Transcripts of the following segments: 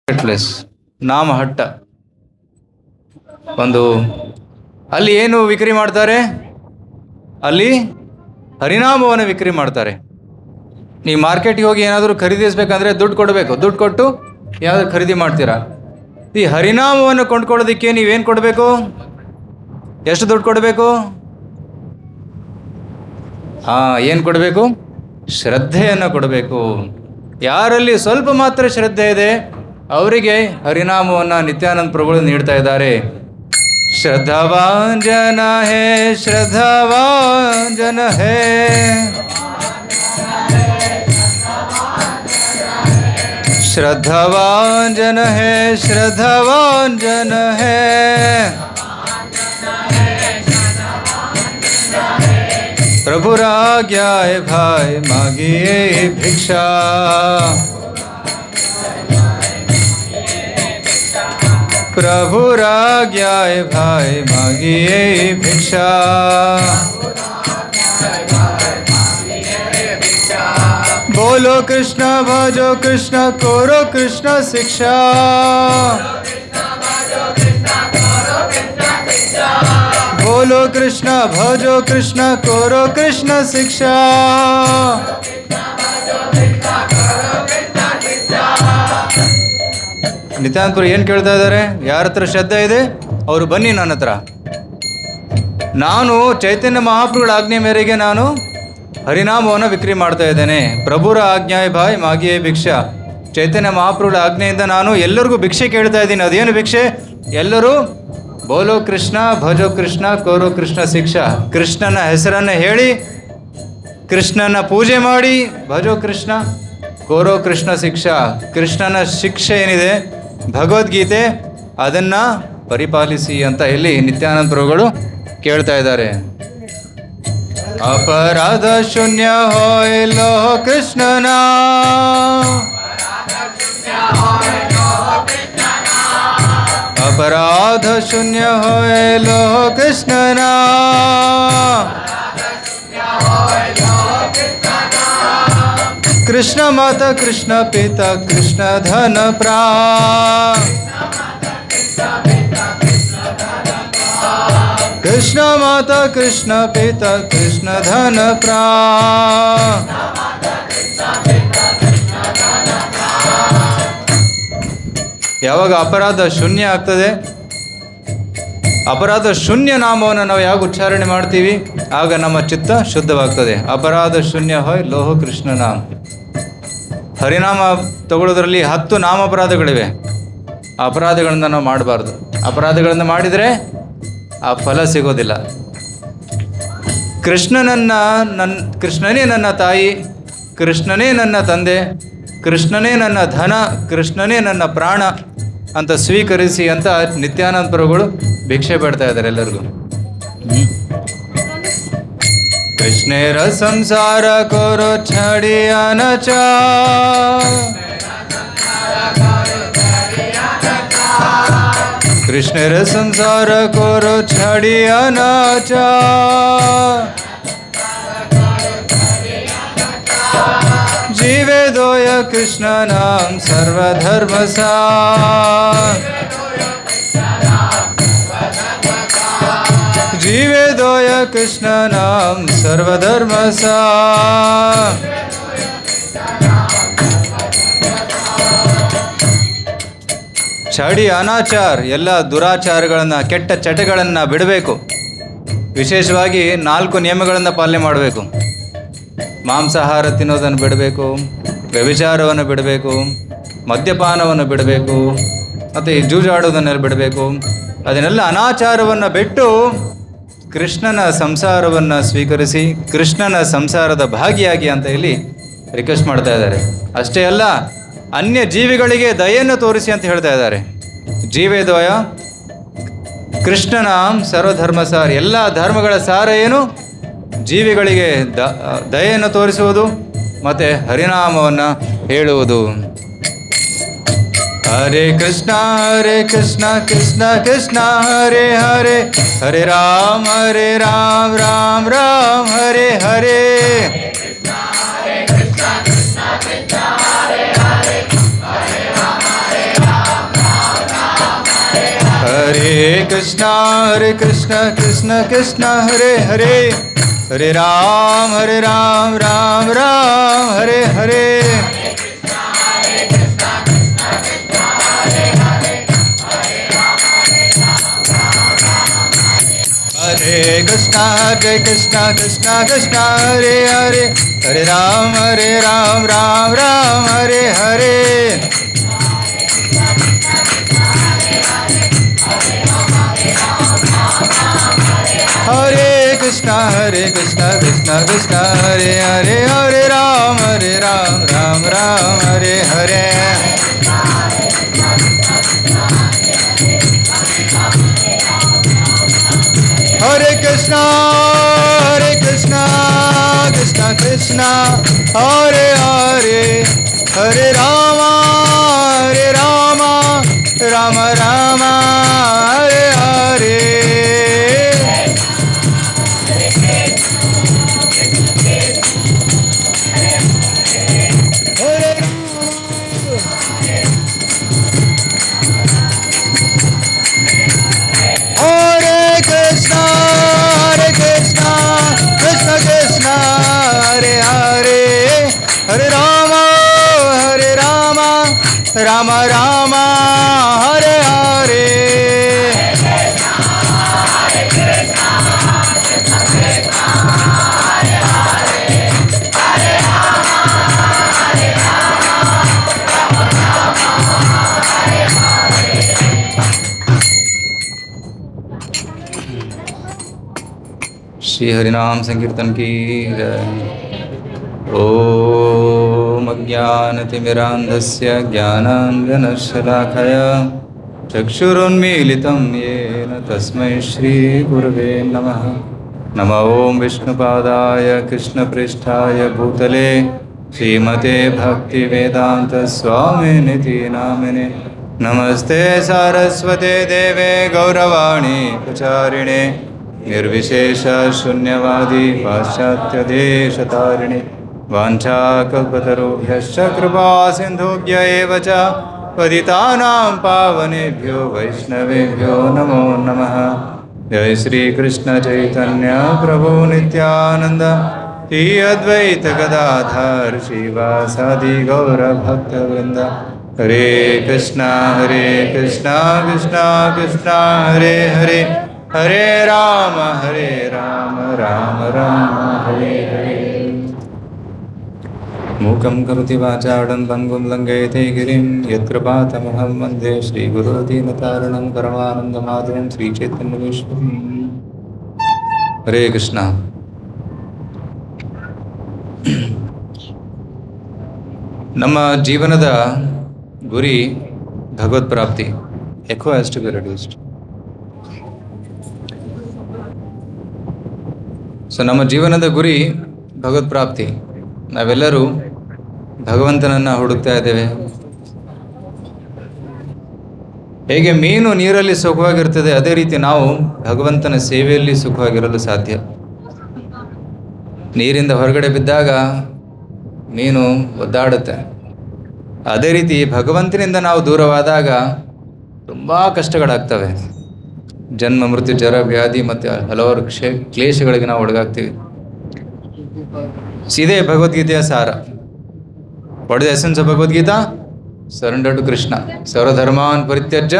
Place Namahatta ಒಂದು ಅಲ್ಲಿ ಏನು ವಿಕ್ರಿ ಮಾಡ್ತಾರೆ? ಅಲ್ಲಿ ಹರಿನಾಮವನ್ನು ವಿಕ್ರಿ ಮಾಡ್ತಾರೆ. ನೀವು ಮಾರ್ಕೆಟ್ಗೆ ಹೋಗಿ ಏನಾದರೂ ಖರೀದಿಸಬೇಕಂದ್ರೆ ದುಡ್ಡು ಕೊಡಬೇಕು. ದುಡ್ಡು ಕೊಟ್ಟು ಏನಾದರೂ ಖರೀದಿ ಮಾಡ್ತೀರಾ? ಈ ಹರಿನಾಮವನ್ನು ಕೊಂಡ್ಕೊಳ್ಳೋದಕ್ಕೆ ನೀವೇನು ಕೊಡಬೇಕು? ಎಷ್ಟು ದುಡ್ಡು ಕೊಡಬೇಕು? ಏನು ಕೊಡಬೇಕು? ಶ್ರದ್ಧೆಯನ್ನು ಕೊಡಬೇಕು. ಯಾರಲ್ಲಿ ಸ್ವಲ್ಪ ಮಾತ್ರ ಶ್ರದ್ಧೆ ಇದೆ ಅವರಿಗೆ ಹರಿನಾಮವನ್ನು ನಿತ್ಯಾನಂದ ಪ್ರಭುಗಳು ನೀಡ್ತಾ ಇದ್ದಾರೆ. ಶ್ರದ್ಧಾವಾನ್ ಜನ ಹೇ, ಶ್ರದ್ಧಾವಾನ್ ಜನ ಹೇ, ಶ್ರದ್ಧಾವಾನ್ ಜನ ಹೇ, ಶ್ರದ್ಧಾವಾನ್ ಜನ ಹೇ. प्रभुर आज्ञा है भाई मांगिए भिक्षा, प्रभुर आज्ञा है भाई मांगिए भिक्षा. बोलो कृष्ण भजो कृष्ण करो कृष्ण शिक्षा, बोलो कृष्ण भजो कृष्ण करो कृष्ण शिक्षा. ನಿತ್ಯಾನಂದಪುರ ಏನು ಕೇಳ್ತಾ ಇದ್ದಾರೆ? ಯಾರ ಹತ್ರ ಶ್ರದ್ಧೆ ಇದೆ ಅವರು ಬನ್ನಿ ನನ್ನ ಹತ್ರ. ನಾನು ಚೈತನ್ಯ ಮಹಾಪ್ರಭುಗಳ ಆಜ್ಞೆ ಮೇರೆಗೆ ನಾನು ಹರಿನಾಮವನ್ನು ವಿಕ್ರಿ ಮಾಡ್ತಾ ಇದ್ದೇನೆ. ಪ್ರಭುರ ಆಜ್ಞಾಯ ಭಾಯ್ ಮಾಗಿಯೇ ಭಿಕ್ಷಾ. ಚೈತನ್ಯ ಮಹಾಪ್ರಭುಗಳ ಆಜ್ಞೆಯಿಂದ ನಾನು ಎಲ್ಲರಿಗೂ ಭಿಕ್ಷೆ ಕೇಳ್ತಾ ಇದ್ದೀನಿ. ಅದೇನು ಭಿಕ್ಷೆ? ಎಲ್ಲರೂ ಬೋಲೋ ಕೃಷ್ಣ ಭಜೋ ಕೃಷ್ಣ ಕೋರೋ ಕೃಷ್ಣ ಶಿಕ್ಷಾ. ಕೃಷ್ಣನ ಹೆಸರನ್ನು ಹೇಳಿ, ಕೃಷ್ಣನ ಪೂಜೆ ಮಾಡಿ, ಭಜೋ ಕೃಷ್ಣ ಕೋರೋ ಕೃಷ್ಣ ಶಿಕ್ಷಾ. ಕೃಷ್ಣನ ಶಿಕ್ಷೆ ಏನಿದೆ ಭಗವದ್ಗೀತೆ ಅದನ್ನು ಪರಿಪಾಲಿಸಿ ಅಂತ ಇಲ್ಲಿ ನಿತ್ಯಾನಂದ ಪ್ರಭುಗಳು ಕೇಳ್ತಾ ಇದ್ದಾರೆ. ಅಪರಾಧ ಶೂನ್ಯ ಹೋಯ್ ಲೋಹ ಕೃಷ್ಣನ, अपराध शून्य होए लोह कृष्णना, कृष्ण माता कृष्ण पिता कृष्ण धन प्राण, कृष्ण माता कृष्ण पिता कृष्ण धन प्राण. ಯಾವಾಗ ಅಪರಾಧ ಶೂನ್ಯ ಆಗ್ತದೆ, ಅಪರಾಧ ಶೂನ್ಯ ನಾಮವನ್ನು ನಾವು ಯಾವಾಗ ಉಚ್ಚಾರಣೆ ಮಾಡ್ತೀವಿ ಆಗ ನಮ್ಮ ಚಿತ್ತ ಶುದ್ಧವಾಗ್ತದೆ. ಅಪರಾಧ ಶೂನ್ಯ ಹೋಯ್ ಲೋಹ ಕೃಷ್ಣ ನಾಮ. ಹರಿನಾಮ ತಗೊಳ್ಳೋದ್ರಲ್ಲಿ 10 ನಾಮಾಪರಾಧಗಳಿವೆ. ಅಪರಾಧಗಳನ್ನು ನಾವು ಮಾಡಬಾರ್ದು. ಅಪರಾಧಗಳನ್ನು ಮಾಡಿದರೆ ಆ ಫಲ ಸಿಗೋದಿಲ್ಲ. ಕೃಷ್ಣನೇ ನನ್ನ ತಾಯಿ, ಕೃಷ್ಣನೇ ನನ್ನ ತಂದೆ, ಕೃಷ್ಣನೇ ನನ್ನ ಧನ, ಕೃಷ್ಣನೇ ನನ್ನ ಪ್ರಾಣ ಅಂತ ಸ್ವೀಕರಿಸಿ ಅಂತ ನಿತ್ಯಾನಂದ ಪ್ರಭುಗಳು ಭಿಕ್ಷೆ ಬೇಡ್ತಾ ಇದ್ದಾರೆ ಎಲ್ಲರಿಗೂ. ಕೃಷ್ಣೇರ ಸಂಸಾರ ಕೋರೋ ಛಡಿಯಾನಚ, ಕೃಷ್ಣೇರ ಸಂಸಾರ ಕೋರೋ ಛಡಿಯಾನಚ, जीवे दोय कृष्ण नाम सर्वधर्म सार, जीवे दोय कृष्ण नाम सर्वधर्म सार. ಛಡಿ ಅನಾಚಾರ ಎಲ್ಲ ದುರಾಚಾರಗಳನ್ನು ಕೆಟ್ಟ ಚಟಗಳನ್ನು ಬಿಡಬೇಕು. ವಿಶೇಷವಾಗಿ 4 ನಿಯಮಗಳನ್ನು ಪಾಲನೆ ಮಾಡಬೇಕು. ಮಾಂಸಾಹಾರ ತಿನ್ನೋದನ್ನು ಬಿಡಬೇಕು, ವ್ಯಭಿಚಾರವನ್ನು ಬಿಡಬೇಕು, ಮದ್ಯಪಾನವನ್ನು ಬಿಡಬೇಕು, ಮತ್ತು ಈ ಜೂಜಾಡೋದನ್ನೆಲ್ಲ ಬಿಡಬೇಕು. ಅದನ್ನೆಲ್ಲ ಅನಾಚಾರವನ್ನು ಬಿಟ್ಟು ಕೃಷ್ಣನ ಸಂಸಾರವನ್ನು ಸ್ವೀಕರಿಸಿ ಕೃಷ್ಣನ ಸಂಸಾರದ ಭಾಗಿಯಾಗಿ ಅಂತ ಇಲ್ಲಿ ರಿಕ್ವೆಸ್ಟ್ ಮಾಡ್ತಾ ಇದ್ದಾರೆ. ಅಷ್ಟೇ ಅಲ್ಲ, ಅನ್ಯ ಜೀವಿಗಳಿಗೆ ದಯೆಯನ್ನು ತೋರಿಸಿ ಅಂತ ಹೇಳ್ತಾ ಇದ್ದಾರೆ. ಜೀವೇ ದಯ ಕೃಷ್ಣನ ಸರ್ವಧರ್ಮ ಸಾರ. ಎಲ್ಲ ಧರ್ಮಗಳ ಸಾರ ಏನು? ಜೀವಿಗಳಿಗೆ ದಯೆಯನ್ನು ತೋರಿಸುವುದು ಮತ್ತು ಹರಿನಾಮವನ್ನು ಹೇಳುವುದು. ಹರೇ ಕೃಷ್ಣ ಕೃಷ್ಣ ಕೃಷ್ಣ ಹರೇ ಹರೇ, ಹರೇ ರಾಮ ರಾಮ ರಾಮ ಹರೇ ಹರೇ. Hare Krishna, Krishna Krishna, Hare Hare, Hare Rama, Hare Rama, Hare Krishna Krishna Krishna ಹರೇ ಹರೇ, ಹರೇ ರಾಮ ರಾಮ ರಾಮ ಹರೇ ಹರೇ. हरे कृष्णा कृष्ण कृष्ण हरे हरे, हरे राम राम राम हरे हरे. हरे कृष्णा कृष्ण कृष्ण हरे हरे, हरे राम राम राम हरे हरे. हरे कृष्णा कृष्ण कृष्ण हरे हरे, हरे राम राम राम हरे हरे. राम राम हरे हरे. श्री हरिनाम संकीर्तन की जय. ओम अज्ञानतिमिरान्धस्य ज्ञानाञ्जनशलाकया चक्षुरुन्मीलितं येन तस्मै श्रीगुरवे नमः. नमो ओं विष्णुपादाय कृष्णपृष्ठाय भूतले श्रीमते भक्तिवेदान्तस्वामिनिति नामिने. नमस्ते सारस्वते देवे गौरवाणी प्रचारिणे, निर्विशेष शून्यवादी पाश्चात्यदेशतारिणे. वाञ्छाकल्पतरुभ्यश्च कृपा सिन्धुभ्य एव च पतितानां पावनेभ्यो वैष्णवेभ्यो नमो नमः. जय श्री कृष्ण चैतन्य प्रभु नित्यानंद, श्री अद्वैत गदाधर श्रीवासादि गौरभक्तवृंद. हरे कृष्णा कृष्ण कृष्ण हरे हरे, हरे राम राम राम हरे हरे. मूकं करोति वाचालं पङ्गुं लङ्घयते गिरिं, यत्कृपातमहं वन्दे श्रीगुरुदीनतारिणं परमानन्दमाधवं श्रीचैतन्येश्वरं. हरे कृष्ण. ನಮ್ಮ ಜೀವನದ ಗುರಿ ಭಗವತ್ ಪ್ರಾಪ್ತಿ. Ego has to be reduced. So ನಮ್ಮ ಜೀವನದ ಗುರಿ ಭಗವತ್ ಪ್ರಾಪ್ತಿ. ನಾವೆಲ್ಲರೂ ಭಗವಂತನನ್ನು ಹುಡುಕ್ತಾ ಇದ್ದೇವೆ. ಹೇಗೆ ಮೀನು ನೀರಲ್ಲಿ ಸುಖವಾಗಿರ್ತದೆ, ಅದೇ ರೀತಿ ನಾವು ಭಗವಂತನ ಸೇವೆಯಲ್ಲಿ ಸುಖವಾಗಿರಲು ಸಾಧ್ಯ. ನೀರಿಂದ ಹೊರಗಡೆ ಬಿದ್ದಾಗ ಮೀನು ಒದ್ದಾಡುತ್ತೆ. ಅದೇ ರೀತಿ ಭಗವಂತನಿಂದ ನಾವು ದೂರವಾದಾಗ ತುಂಬ ಕಷ್ಟಗಳಾಗ್ತವೆ. ಜನ್ಮ ಮೃತ್ಯು ಜರ ವ್ಯಾಧಿ ಮತ್ತು ಹಲವಾರು ಕ್ಲೇಶಗಳಿಗೆ ನಾವು ಒಳಗಾಗ್ತೀವಿ. ಸೀದೆ ಭಗವದ್ಗೀತೆಯ ಸಾರ. What is the essence of Bhagavad Gita? Surrender to Krishna. ಸರ್ವಧರ್ಮಾನ್ ಪರಿತ್ಯಜ್ಯ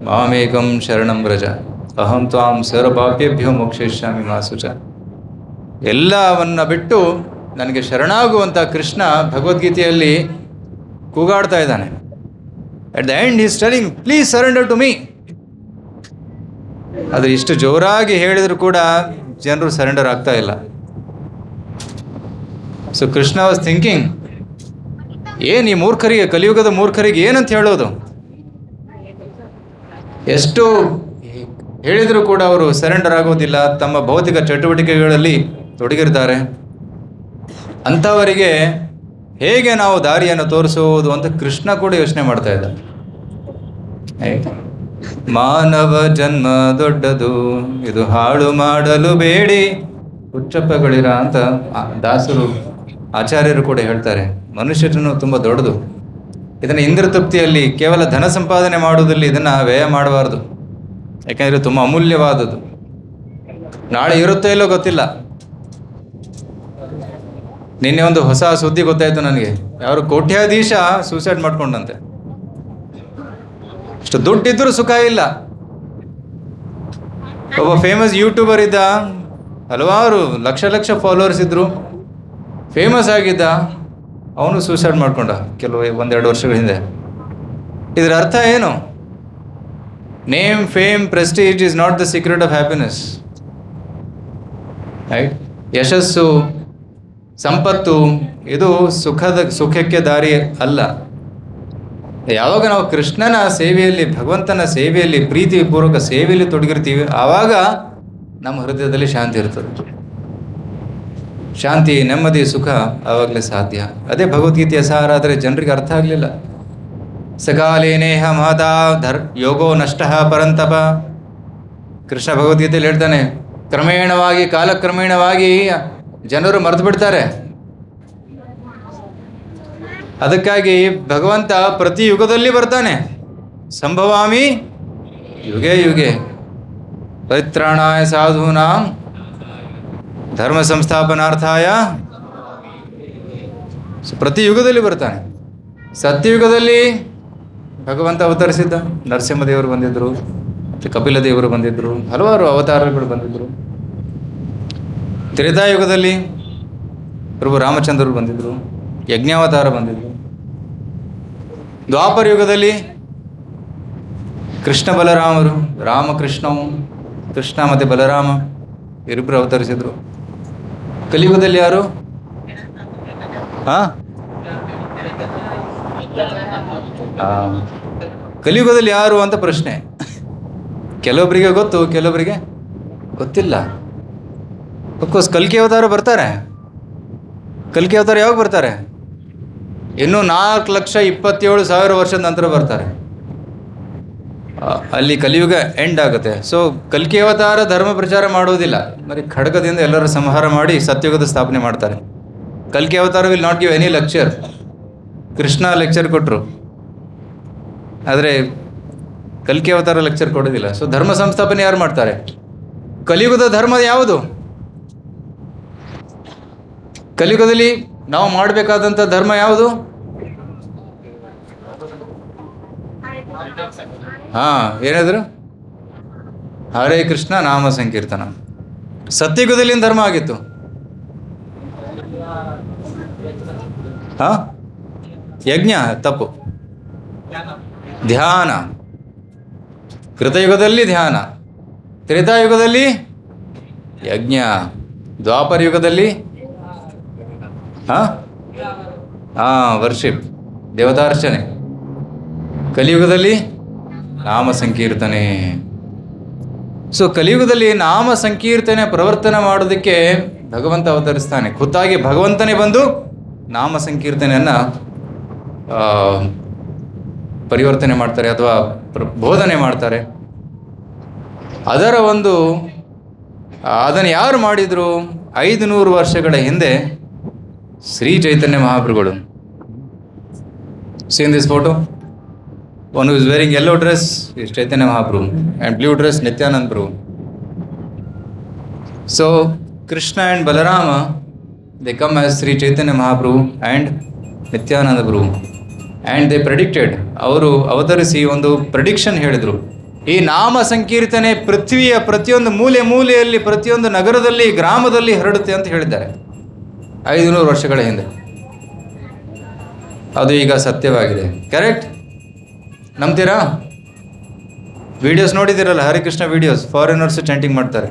ಮಾಮೇಕಂ ಶರಣಂ ವ್ರಜ, ಅಹಂ ತ್ವಾಂ ಸರ್ವಪಾಪೇಭ್ಯೋ ಮೋಕ್ಷಯಿಷ್ಯಾಮಿ ಮಾ ಶುಚ. ಎಲ್ಲವನ್ನ ಬಿಟ್ಟು ನನಗೆ ಶರಣಾಗುವಂಥ ಕೃಷ್ಣ ಭಗವದ್ಗೀತೆಯಲ್ಲಿ ಕೂಗಾಡ್ತಾ ಇದ್ದಾನೆ. At the end is telling please surrender to me. ಆದರೆ ಇಷ್ಟು ಜೋರಾಗಿ ಹೇಳಿದರೂ ಕೂಡ ಜನರು ಸರೆಂಡರ್ ಆಗ್ತಾ ಇಲ್ಲ. ಸೊ ಕೃಷ್ಣ ವಾಸ್ ಥಿಂಕಿಂಗ್, ಏನು ಈ ಮೂರ್ಖರಿಗೆ, ಕಲಿಯುಗದ ಮೂರ್ಖರಿಗೆ ಏನಂತ ಹೇಳೋದು? ಎಷ್ಟು ಹೇಳಿದರೂ ಕೂಡ ಅವರು ಸರೆಂಡರ್ ಆಗೋದಿಲ್ಲ, ತಮ್ಮ ಭೌತಿಕ ಚಟುವಟಿಕೆಗಳಲ್ಲಿ ತೊಡಗಿರ್ತಾರೆ. ಅಂಥವರಿಗೆ ಹೇಗೆ ನಾವು ದಾರಿಯನ್ನು ತೋರಿಸುವುದು ಅಂತ ಕೃಷ್ಣ ಕೂಡ ಯೋಚನೆ ಮಾಡ್ತಾ ಇದ್ದ. ಮಾನವ ಜನ್ಮ ದೊಡ್ಡದು, ಇದು ಹಾಳು ಮಾಡಲು ಬೇಡಿ ಹುಚ್ಚಪ್ಪಗಳಿರ ಅಂತ ದಾಸರು ಆಚಾರ್ಯರು ಕೂಡ ಹೇಳ್ತಾರೆ. ಮನುಷ್ಯ ಜನ್ಮ ತುಂಬ ದೊಡ್ಡದು, ಇದನ್ನು ಇಂದ್ರ ತೃಪ್ತಿಯಲ್ಲಿ ಕೇವಲ ಧನ ಸಂಪಾದನೆ ಮಾಡುವುದಲ್ಲಿ ಇದನ್ನು ವ್ಯಯ ಮಾಡಬಾರ್ದು. ಯಾಕೆಂದರೆ ತುಂಬ ಅಮೂಲ್ಯವಾದದ್ದು. ನಾಳೆ ಇರುತ್ತೋ ಇಲ್ಲೋ ಗೊತ್ತಿಲ್ಲ. ನಿನ್ನೆ ಒಂದು ಹೊಸ ಸುದ್ದಿ ಗೊತ್ತಾಯಿತು ನನಗೆ. ಯಾರು ಕೋಟ್ಯಾಧೀಶ ಸೂಸೈಡ್ ಮಾಡ್ಕೊಂಡಂತೆ. ಅಷ್ಟು ದುಡ್ಡಿದ್ರೂ ಸುಖ ಇಲ್ಲ. ಒಬ್ಬ ಫೇಮಸ್ ಯೂಟ್ಯೂಬರ್ ಇದ್ದ, ಹಲವಾರು ಲಕ್ಷ ಲಕ್ಷ ಫಾಲೋವರ್ಸ್ ಇದ್ದರು, ಫೇಮಸ್ ಆಗಿದ್ದ. ಅವನು ಸೂಸೈಡ್ ಮಾಡ್ಕೊಂಡ ಒಂದೆರಡು ವರ್ಷಗಳ ಹಿಂದೆ. ಇದರ ಅರ್ಥ ಏನು? Name, fame, Prestige is not the secret of happiness. Right? ಯಶಸ್ಸು, ಸಂಪತ್ತು ಇದು ಸುಖಕ್ಕೆ ದಾರಿ ಅಲ್ಲ. ಯಾವಾಗ ನಾವು ಕೃಷ್ಣನ ಸೇವೆಯಲ್ಲಿ, ಭಗವಂತನ ಸೇವೆಯಲ್ಲಿ, ಪ್ರೀತಿಪೂರ್ವಕ ಸೇವೆಯಲ್ಲಿ ತೊಡಗಿರ್ತೀವಿ, ಆವಾಗ ನಮ್ಮ ಹೃದಯದಲ್ಲಿ ಶಾಂತಿ ಇರ್ತದೆ. ಶಾಂತಿ, ನೆಮ್ಮದಿ, ಸುಖ ಆವಾಗಲೇ ಸಾಧ್ಯ. ಅದೇ ಭಗವದ್ಗೀತೆಯ ಸಾರ. ಆದರೆ ಜನರಿಗೆ ಅರ್ಥ ಆಗಲಿಲ್ಲ. ಸಕಾಲೇನೇಹ ಮಹತಾ ಯೋಗೋ ನಷ್ಟ ಪರಂತಪ. ಕೃಷ್ಣ ಭಗವದ್ಗೀತೆಯಲ್ಲಿ ಹೇಳ್ತಾನೆ, ಕ್ರಮೇಣವಾಗಿ, ಕಾಲಕ್ರಮೇಣವಾಗಿ ಜನರು ಮರೆತು ಬಿಡ್ತಾರೆ. ಅದಕ್ಕಾಗಿ ಭಗವಂತ ಪ್ರತಿ ಯುಗದಲ್ಲಿ ಬರ್ತಾನೆ. ಸಂಭವಾಮಿ ಯುಗೆ ಯುಗೆ ಪರಿತ್ರಾಣಾಯ ಸಾಧೂನಾಂ ಧರ್ಮ ಸಂಸ್ಥಾಪನಾರ್ಥಾಯ. ಪ್ರತಿ ಯುಗದಲ್ಲಿ ಬರ್ತಾನೆ. ಸತ್ಯಯುಗದಲ್ಲಿ ಭಗವಂತ ಅವತರಿಸಿದ್ದ. ನರಸಿಂಹದೇವರು ಬಂದಿದ್ದರು, ಕಪಿಲ ದೇವರು ಬಂದಿದ್ದರು, ಹಲವಾರು ಅವತಾರಗಳು ಬಂದಿದ್ದರು. ತ್ರೇತಾಯುಗದಲ್ಲಿ ಪ್ರಭು ರಾಮಚಂದ್ರರು ಬಂದಿದ್ದರು, ಯಜ್ಞಾವತಾರ ಬಂದಿದ್ದರು. ದ್ವಾಪರ ಯುಗದಲ್ಲಿ ಕೃಷ್ಣ ಬಲರಾಮರು, ರಾಮಕೃಷ್ಣವು, ಕೃಷ್ಣ ಮತ್ತು ಬಲರಾಮ ಇರಿಬ್ಬರು ಅವತರಿಸಿದರು. ಕಲಿಯುಗದಲ್ಲಿ ಯಾರು? ಕಲಿಯುಗದಲ್ಲಿ ಯಾರು ಅಂತ ಪ್ರಶ್ನೆ. ಕೆಲವೊಬ್ಬರಿಗೆ ಗೊತ್ತು, ಕೆಲವೊಬ್ಬರಿಗೆ ಗೊತ್ತಿಲ್ಲ. ಅಫ್ಕೋರ್ಸ್ ಕಲ್ಕಿ ಅವತಾರ ಬರ್ತಾರೆ. ಕಲ್ಕಿ ಅವತಾರ ಯಾವಾಗ ಬರ್ತಾರೆ? ಇನ್ನೂ 4,27,000 ವರ್ಷದ ನಂತರ ಬರ್ತಾರೆ. ಅಲ್ಲಿ ಕಲಿಯುಗ ಎಂಡ್ ಆಗುತ್ತೆ. ಸೊ ಕಲ್ಕಿ ಅವತಾರ ಧರ್ಮ ಪ್ರಚಾರ ಮಾಡೋದಿಲ್ಲ, ಬರೀ ಖಡ್ಗದಿಂದ ಎಲ್ಲರ ಸಂಹಾರ ಮಾಡಿ ಸತ್ಯುಗದ ಸ್ಥಾಪನೆ ಮಾಡ್ತಾರೆ. ಕಲ್ಕಿ ಅವತಾರ will not give any lecture. Krishna lecture ಕೊಟ್ಟರು, ಆದರೆ ಕಲ್ಕಿ ಅವತಾರ ಲೆಕ್ಚರ್ ಕೊಡೋದಿಲ್ಲ. ಸೊ ಧರ್ಮ ಸಂಸ್ಥಾಪನೆ ಯಾರು ಮಾಡ್ತಾರೆ? ಕಲಿಯುಗದ ಧರ್ಮ ಯಾವುದು? ಕಲಿಯುಗದಲ್ಲಿ ನಾವು ಮಾಡಬೇಕಾದಂಥ ಧರ್ಮ ಯಾವುದು? ಏನಾದ್ರು ಹರೇ ಕೃಷ್ಣ ನಾಮ ಸಂಕೀರ್ತನ. ಸತ್ಯಯುಗದಲ್ಲಿ ಧರ್ಮ ಆಗಿತ್ತು. ಯಜ್ಞ ತಪ್ಪು, ಧ್ಯಾನ. ಕೃತಯುಗದಲ್ಲಿ ಧ್ಯಾನ, ತ್ರೇತಾಯುಗದಲ್ಲಿ ಯಜ್ಞ, ದ್ವಾಪರ ಯುಗದಲ್ಲಿ ವರ್ಷಿಪ್, ದೇವತಾರ್ಚನೆ. ಕಲಿಯುಗದಲ್ಲಿ ನಾಮ ಸಂಕೀರ್ತನೆ. ಸೊ ಕಲಿಯುಗದಲ್ಲಿ ನಾಮ ಸಂಕೀರ್ತನೆ ಪ್ರವರ್ತನೆ ಮಾಡೋದಕ್ಕೆ ಭಗವಂತ ಅವತರಿಸ್ತಾನೆ. ಖುದ್ದಾಗಿ ಭಗವಂತನೇ ಬಂದು ನಾಮ ಸಂಕೀರ್ತನೆಯನ್ನು ಪರಿವರ್ತನೆ ಮಾಡ್ತಾರೆ ಅಥವಾ ಬೋಧನೆ ಮಾಡ್ತಾರೆ. ಅದನ್ನು ಯಾರು ಮಾಡಿದರು? 500 ವರ್ಷಗಳ ಹಿಂದೆ ಶ್ರೀ ಚೈತನ್ಯ ಮಹಾಪ್ರಭುಗಳು. See in this photo, one who is wearing yellow dress is Chaitanya Mahaprabhu and blue dress Nityanand Prabhu. So Krishna and Balarama, they come as Sri Chaitanya Mahaprabhu and Nityananda Prabhu, and they predicted, ಅವರು ಅವತರಿಸಿ ಒಂದು prediction ಹೇಳಿದರು. ಈ ನಾಮ ಸಂಕೀರ್ತನೆ ಪೃಥ್ವಿಯ ಪ್ರತಿಯೊಂದು ಮೂಲೆಯಲ್ಲಿ, ಪ್ರತಿಯೊಂದು ನಗರದಲ್ಲಿ, ಗ್ರಾಮದಲ್ಲಿ ಹರಡುತ್ತೆ ಅಂತ ಹೇಳಿದ್ದಾರೆ 500 ವರ್ಷಗಳ ಹಿಂದೆ. ಅದು ಈಗ ಸತ್ಯವಾಗಿದೆ. ಕರೆಕ್ಟ್? ನಂಬ್ತೀರಾ? ವಿಡಿಯೋಸ್ ನೋಡಿದ್ದೀರಲ್ಲ, ಹರಿಕೃಷ್ಣ ವಿಡಿಯೋಸ್, ಫಾರಿನರ್ಸ್ ಚಾಂಟಿಂಗ್ ಮಾಡ್ತಾರೆ,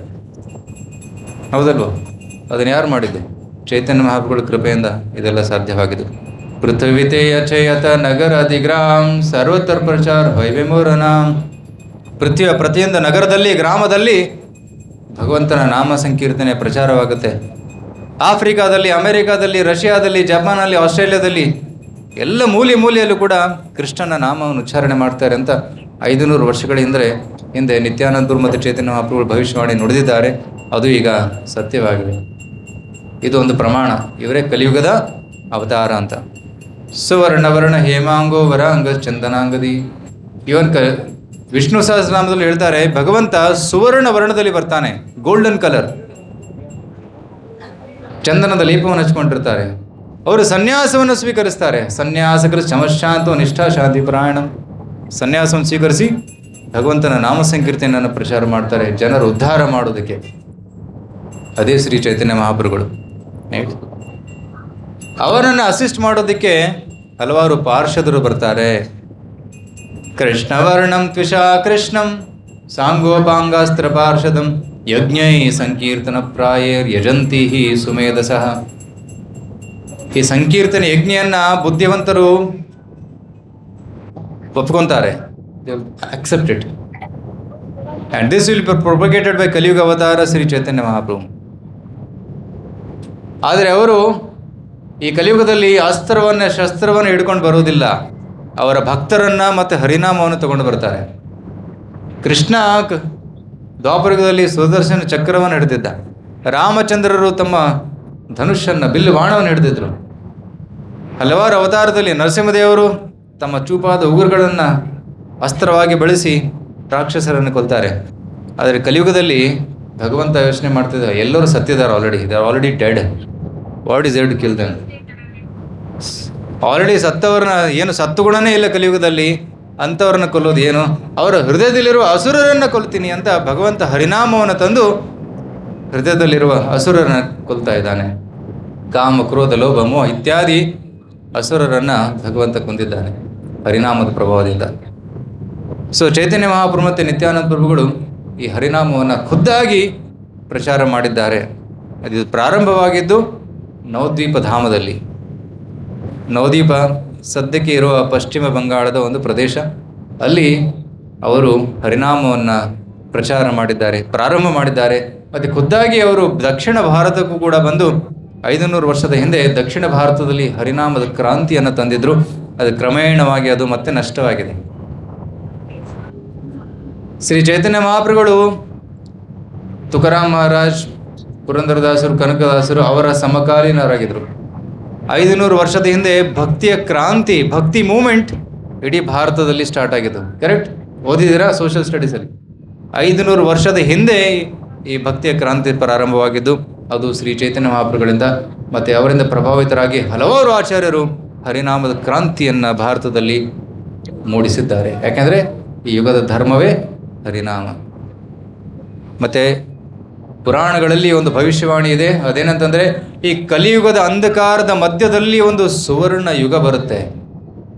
ಹೌದಲ್ವ? ಅದನ್ನು ಯಾರು ಮಾಡಿದ್ದು? ಚೈತನ್ಯ ಮಹಾಪ್ರಭುಗಳ ಕೃಪೆಯಿಂದ ಇದೆಲ್ಲ ಸಾಧ್ಯವಾಗಿದೆ. ಪೃಥ್ವಿತೇಯ ಚಯತ ನಗರ ಅಧಿಗ್ರಾಮ್ ಸರ್ವತ್ರ ಪ್ರಚಾರ ವೈವಿಮೂರನಾಂ. ಪೃಥ್ವಿಯ ಪ್ರತಿಯೊಂದು ನಗರದಲ್ಲಿ, ಗ್ರಾಮದಲ್ಲಿ ಭಗವಂತನ ನಾಮ ಸಂಕೀರ್ತನೆ ಪ್ರಚಾರವಾಗುತ್ತೆ. ಆಫ್ರಿಕಾದಲ್ಲಿ, ಅಮೆರಿಕಾದಲ್ಲಿ, ರಷ್ಯಾದಲ್ಲಿ, ಜಪಾನಲ್ಲಿ, ಆಸ್ಟ್ರೇಲಿಯಾದಲ್ಲಿ ಎಲ್ಲ ಮೂಲೆಯಲ್ಲೂ ಕೂಡ ಕೃಷ್ಣನ ನಾಮವನ್ನು ಉಚ್ಚಾರಣೆ ಮಾಡ್ತಾರೆ ಅಂತ 500 ವರ್ಷಗಳ ಹಿಂದೆ ನಿತ್ಯಾನಂದರು ಮತ್ತು ಚೈತನ್ಯ ಮಹಾಪ್ರಭುಗಳು ಭವಿಷ್ಯವಾಣಿ ನುಡಿದಿದ್ದಾರೆ. ಅದು ಈಗ ಸತ್ಯವಾಗಿದೆ. ಇದು ಒಂದು ಪ್ರಮಾಣ. ಇವರೇ ಕಲಿಯುಗದ ಅವತಾರ ಅಂತ. ಸುವರ್ಣವರ್ಣ ಹೇಮಾಂಗೋ ವರಾಂಗ ಚಂದನಾಂಗದಿ. ಇವನ್ ವಿಷ್ಣು ಸಹಸ್ರನಾಮದಲ್ಲಿ ಹೇಳ್ತಾರೆ, ಭಗವಂತ ಸುವರ್ಣ ವರ್ಣದಲ್ಲಿ ಬರ್ತಾನೆ, ಗೋಲ್ಡನ್ ಕಲರ್, ಚಂದನದ ಲೇಪವನ್ನು ಹಚ್ಕೊಂಡಿರ್ತಾರೆ. ಅವರು ಸನ್ಯಾಸವನ್ನು ಸ್ವೀಕರಿಸ್ತಾರೆ. ಸನ್ಯಾಸಕರು ಶಮಶಾಂತೋ ನಿಷ್ಠಾ ಶಾಂತಿ ಪರಾಯಣಂ. ಸನ್ಯಾಸವನ್ನು ಸ್ವೀಕರಿಸಿ ಭಗವಂತನ ನಾಮ ಸಂಕೀರ್ತನೆಯನ್ನು ಪ್ರಚಾರ ಮಾಡ್ತಾರೆ, ಜನರು ಉದ್ಧಾರ ಮಾಡೋದಕ್ಕೆ. ಅದೇ ಶ್ರೀ ಚೈತನ್ಯ ಮಹಾಪ್ರಭುಗಳು. ಅವರನ್ನು ಅಸಿಸ್ಟ್ ಮಾಡೋದಕ್ಕೆ ಹಲವಾರು ಪಾರ್ಷದರು ಬರ್ತಾರೆ. ಕೃಷ್ಣವರ್ಣಂ ತ್ವಿಷಾ ಕೃಷ್ಣಂ ಸಾಂಗೋಪಾಂಗಾಸ್ತ್ರ ಪಾರ್ಷದಂ ಯಜ್ಞೈ ಸಂಕೀರ್ತನ ಪ್ರಾಯೇರ್ ಯಜಂತಿ ಸುಮೇಧಸಃ. ಈ ಸಂಕೀರ್ತನೆ ಯಜ್ಞೆಯನ್ನ ಬುದ್ಧಿವಂತರು ಒಪ್ಕೊಂತಾರೆ, accept it, and this will be propagated by Kaliyuga avatar Shri ಚೈತನ್ಯ ಮಹಾಪ್ರಭು. ಆದರೆ ಅವರು ಈ ಕಲಿಯುಗದಲ್ಲಿ ಶಸ್ತ್ರವನ್ನು ಹಿಡ್ಕೊಂಡು ಬರುವುದಿಲ್ಲ. ಅವರ ಭಕ್ತರನ್ನ ಮತ್ತು ಹರಿನಾಮವನ್ನು ತಗೊಂಡು ಬರ್ತಾರೆ. ಕೃಷ್ಣ ದ್ವಾಪರಯುಗದಲ್ಲಿ ಸುದರ್ಶನ ಚಕ್ರವನ್ನು ಹಿಡಿದಿದ್ದ. ರಾಮಚಂದ್ರರು ತಮ್ಮ ಧನುಷನ್ನು, ಬಿಲ್ಲು ಬಾಣವನ್ನು ಹಿಡಿದಿದ್ರು. ಹಲವಾರು ಅವತಾರದಲ್ಲಿ ನರಸಿಂಹದೇವರು ತಮ್ಮ ಚೂಪಾದ ಉಗುರುಗಳನ್ನು ಅಸ್ತ್ರವಾಗಿ ಬಳಸಿ ರಾಕ್ಷಸರನ್ನು ಕೊಲ್ತಾರೆ. ಆದರೆ ಕಲಿಯುಗದಲ್ಲಿ ಭಗವಂತ ಯೋಚನೆ ಮಾಡ್ತಿದ್ದ, ಎಲ್ಲರೂ ಸತ್ತಿದ್ದಾರೆ, they are already dead. What is there to kill them? Already ಸತ್ತವ್ರನ್ನ, ಏನು ಸತ್ತು ಗುಣನೇ ಇಲ್ಲ ಕಲಿಯುಗದಲ್ಲಿ, ಅಂಥವ್ರನ್ನ ಕೊಲ್ಲೋದು ಏನು? ಅವರ ಹೃದಯದಲ್ಲಿರುವ ಅಸುರರನ್ನು ಕೊಲ್ತೀನಿ ಅಂತ ಭಗವಂತ ಹರಿನಾಮವನ್ನು ತಂದು ಹೃದಯದಲ್ಲಿರುವ ಅಸುರರನ್ನು ಕೊಲ್ತಾ ಇದ್ದಾನೆ. ಕಾಮ, ಕ್ರೋಧ, ಲೋಭ, ಮೋಹ ಇತ್ಯಾದಿ ಅಸುರರನ್ನು ಭಗವಂತ ಕೊಂದಿದ್ದಾನೆ ಹರಿನಾಮದ ಪ್ರಭಾವದಿಂದ. ಸೊ ಚೈತನ್ಯ ಮಹಾಪ್ರಭು ಮತ್ತು ನಿತ್ಯಾನಂದ ಪ್ರಭುಗಳು ಈ ಹರಿನಾಮವನ್ನು ಖುದ್ದಾಗಿ ಪ್ರಚಾರ ಮಾಡಿದ್ದಾರೆ. ಅದು ಪ್ರಾರಂಭವಾಗಿದ್ದು ನವದ್ವೀಪ ಧಾಮದಲ್ಲಿ. ನವದ್ವೀಪ ಸದ್ಯಕ್ಕೆ ಇರುವ ಪಶ್ಚಿಮ ಬಂಗಾಳದ ಒಂದು ಪ್ರದೇಶ. ಅಲ್ಲಿ ಅವರು ಹರಿನಾಮವನ್ನು ಪ್ರಚಾರ ಮಾಡಿದ್ದಾರೆ, ಪ್ರಾರಂಭ ಮಾಡಿದ್ದಾರೆ. ಮತ್ತು ಖುದ್ದಾಗಿ ಅವರು ದಕ್ಷಿಣ ಭಾರತಕ್ಕೂ ಕೂಡ ಬಂದು 500 ವರ್ಷದ ಹಿಂದೆ ದಕ್ಷಿಣ ಭಾರತದಲ್ಲಿ ಹರಿನಾಮದ ಕ್ರಾಂತಿಯನ್ನು ತಂದಿದ್ರು. ಅದು ಕ್ರಮೇಣವಾಗಿ ಅದು ಮತ್ತೆ ನಷ್ಟವಾಗಿದೆ. ಶ್ರೀ ಚೈತನ್ಯ ಮಹಾಪ್ರಭುಗಳು, ತುಕಾರಾಮ್ ಮಹಾರಾಜ್, ಪುರಂದರದಾಸರು, ಕನಕದಾಸರು ಅವರ ಸಮಕಾಲೀನರಾಗಿದ್ದರು. 500 ವರ್ಷದ ಹಿಂದೆ ಭಕ್ತಿಯ ಕ್ರಾಂತಿ, ಭಕ್ತಿ ಮೂಮೆಂಟ್ ಇಡೀ ಭಾರತದಲ್ಲಿ ಸ್ಟಾರ್ಟ್ ಆಗಿದ್ದು. ಕರೆಕ್ಟ್? ಓದಿದ್ದೀರಾ ಸೋಷಿಯಲ್ ಸ್ಟಡೀಸಲ್ಲಿ? 500 ವರ್ಷದ ಹಿಂದೆ ಈ ಭಕ್ತಿಯ ಕ್ರಾಂತಿ ಪ್ರಾರಂಭವಾಗಿದ್ದು ಅದು ಶ್ರೀ ಚೈತನ್ಯ ಮಹಾಪ್ರಭುಗಳಿಂದ. ಮತ್ತು ಅವರಿಂದ ಪ್ರಭಾವಿತರಾಗಿ ಹಲವಾರು ಆಚಾರ್ಯರು ಹರಿನಾಮದ ಕ್ರಾಂತಿಯನ್ನು ಭಾರತದಲ್ಲಿ ಮೂಡಿಸಿದ್ದಾರೆ. ಯಾಕೆಂದರೆ ಈ ಯುಗದ ಧರ್ಮವೇ ಹರಿನಾಮ. ಮತ್ತು ಪುರಾಣಗಳಲ್ಲಿ ಒಂದು ಭವಿಷ್ಯವಾಣಿ ಇದೆ. ಅದೇನಂತಂದರೆ, ಈ ಕಲಿಯುಗದ ಅಂಧಕಾರದ ಮಧ್ಯದಲ್ಲಿ ಒಂದು ಸುವರ್ಣ ಯುಗ ಬರುತ್ತೆ.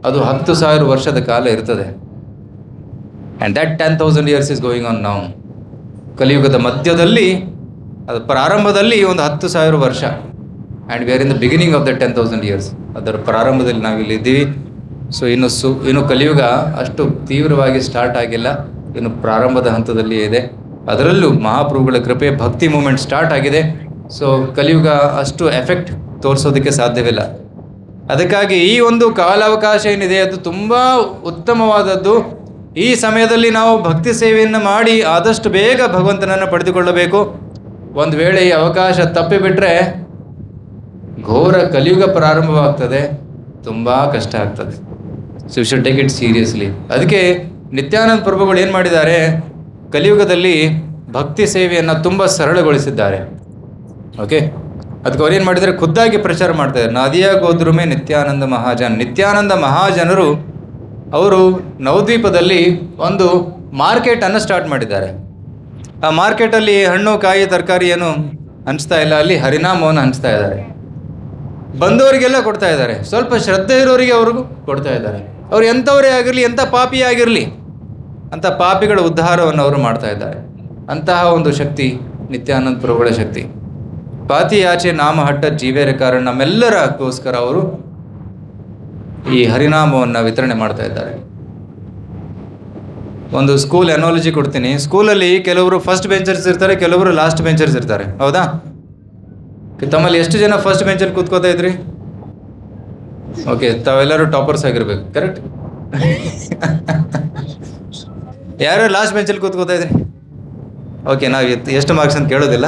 ಅದು 10,000 ವರ್ಷದ ಕಾಲ ಇರ್ತದೆ. And that 10,000 years is going on now. ಕಲಿಯುಗದ ಮಧ್ಯದಲ್ಲಿ, ಅದು ಪ್ರಾರಂಭದಲ್ಲಿ ಒಂದು 10,000 ವರ್ಷ. And we are in the beginning of the 10,000 years. ಅದರ ಪ್ರಾರಂಭದಲ್ಲಿ ನಾವಿಲ್ಲಿ ಇದ್ದೀವಿ. ಸೊ ಇನ್ನು ಕಲಿಯುಗ ಅಷ್ಟು ತೀವ್ರವಾಗಿ ಸ್ಟಾರ್ಟ್ ಆಗಿಲ್ಲ, ಇನ್ನು ಪ್ರಾರಂಭದ ಹಂತದಲ್ಲಿ ಇದೆ. ಅದರಲ್ಲೂ ಮಹಾಪ್ರಭುಗಳ ಕೃಪೆ, ಭಕ್ತಿ ಮೂಮೆಂಟ್ ಸ್ಟಾರ್ಟ್ ಆಗಿದೆ. ಸೊ ಕಲಿಯುಗ ಅಷ್ಟು ಎಫೆಕ್ಟ್ ತೋರಿಸೋದಕ್ಕೆ ಸಾಧ್ಯವಿಲ್ಲ. ಅದಕ್ಕಾಗಿ ಈ ಒಂದು ಕಾಲಾವಕಾಶ ಏನಿದೆ ಅದು ತುಂಬ ಉತ್ತಮವಾದದ್ದು. ಈ ಸಮಯದಲ್ಲಿ ನಾವು ಭಕ್ತಿ ಸೇವೆಯನ್ನು ಮಾಡಿ ಆದಷ್ಟು ಬೇಗ ಭಗವಂತನನ್ನು ಪಡೆದುಕೊಳ್ಳಬೇಕು. ಒಂದು ವೇಳೆ ಈ ಅವಕಾಶ ತಪ್ಪಿಬಿಟ್ರೆ ಘೋರ ಕಲಿಯುಗ ಪ್ರಾರಂಭವಾಗ್ತದೆ, ತುಂಬ ಕಷ್ಟ ಆಗ್ತದೆ. So you should take it seriously. ಅದಕ್ಕೆ ನಿತ್ಯಾನಂದ ಪ್ರಭುಗಳು ಏನು ಮಾಡಿದ್ದಾರೆ, ಕಲಿಯುಗದಲ್ಲಿ ಭಕ್ತಿ ಸೇವೆಯನ್ನು ತುಂಬ ಸರಳಗೊಳಿಸಿದ್ದಾರೆ. ಓಕೆ, ಅದಕ್ಕೆ ಅವ್ರು ಏನು ಮಾಡಿದ್ದಾರೆ, ಖುದ್ದಾಗಿ ಪ್ರಚಾರ ಮಾಡ್ತಾಯಿದ್ದಾರೆ. ನಾದಿಯಾ ಗೋದ್ರುಮೆ ನಿತ್ಯಾನಂದ ಮಹಾಜನ್. ನಿತ್ಯಾನಂದ ಮಹಾಜನರು ಅವರು ನವದ್ವೀಪದಲ್ಲಿ ಒಂದು ಮಾರ್ಕೆಟನ್ನು ಸ್ಟಾರ್ಟ್ ಮಾಡಿದ್ದಾರೆ. ಆ ಮಾರ್ಕೆಟಲ್ಲಿ ಹಣ್ಣು, ಕಾಯಿ, ತರಕಾರಿ ಏನು ಹಂಚ್ತಾ ಇಲ್ಲ, ಅಲ್ಲಿ ಹರಿನಾಮವನ್ನು ಹಂಚ್ತಾ ಇದ್ದಾರೆ. ಬಂದವರಿಗೆಲ್ಲ ಕೊಡ್ತಾ ಇದ್ದಾರೆ. ಸ್ವಲ್ಪ ಶ್ರದ್ಧೆ ಇರೋರಿಗೆ ಅವ್ರಿಗೂ ಕೊಡ್ತಾ ಇದ್ದಾರೆ. ಅವ್ರು ಎಂಥವರೇ ಆಗಿರಲಿ, ಎಂಥ ಪಾಪಿ ಆಗಿರಲಿ, ಅಂಥ ಪಾಪಿಗಳ ಉದ್ಧಾರವನ್ನು ಅವರು ಮಾಡ್ತಾ ಇದ್ದಾರೆ. ಅಂತಹ ಒಂದು ಶಕ್ತಿ ನಿತ್ಯಾನಂದ ಪ್ರಭುಗಳ ಶಕ್ತಿ. ಪಾತಿಯಾಚೆ ನಾಮ ಹಟ್ಟ ಜೀವೇರ ಕಾರಣ, ನಮ್ಮೆಲ್ಲರಕ್ಕೋಸ್ಕರ ಅವರು ಈ ಹರಿನಾಮವನ್ನು ವಿತರಣೆ ಮಾಡ್ತಾ ಇದ್ದಾರೆ. ಒಂದು ಸ್ಕೂಲ್ ಅನಾಲಜಿ ಕೊಡ್ತೀನಿ. ಸ್ಕೂಲಲ್ಲಿ ಕೆಲವರು ಫಸ್ಟ್ ಬೆಂಚರ್ಸ್ ಇರ್ತಾರೆ, ಕೆಲವರು ಲಾಸ್ಟ್ ಬೆಂಚರ್ಸ್ ಇರ್ತಾರೆ. ಹೌದಾ? ತಮ್ಮಲ್ಲಿ ಎಷ್ಟು ಜನ ಫಸ್ಟ್ ಬೆಂಚಲ್ಲಿ ಕೂತ್ಕೋತಾ ಇದ್ರಿ? ಓಕೆ, ತಾವೆಲ್ಲರೂ ಟಾಪರ್ಸ್ ಆಗಿರ್ಬೇಕು. ಕರೆಕ್ಟ್? ಯಾರು ಲಾಸ್ಟ್ ಬೆಂಚಲ್ಲಿ ಕೂತ್ಕೋತಾ ಇದ್ರಿ? ಓಕೆ, ನಾವು ಎಷ್ಟು ಮಾರ್ಕ್ಸ್ ಅಂತ ಕೇಳೋದಿಲ್ಲ,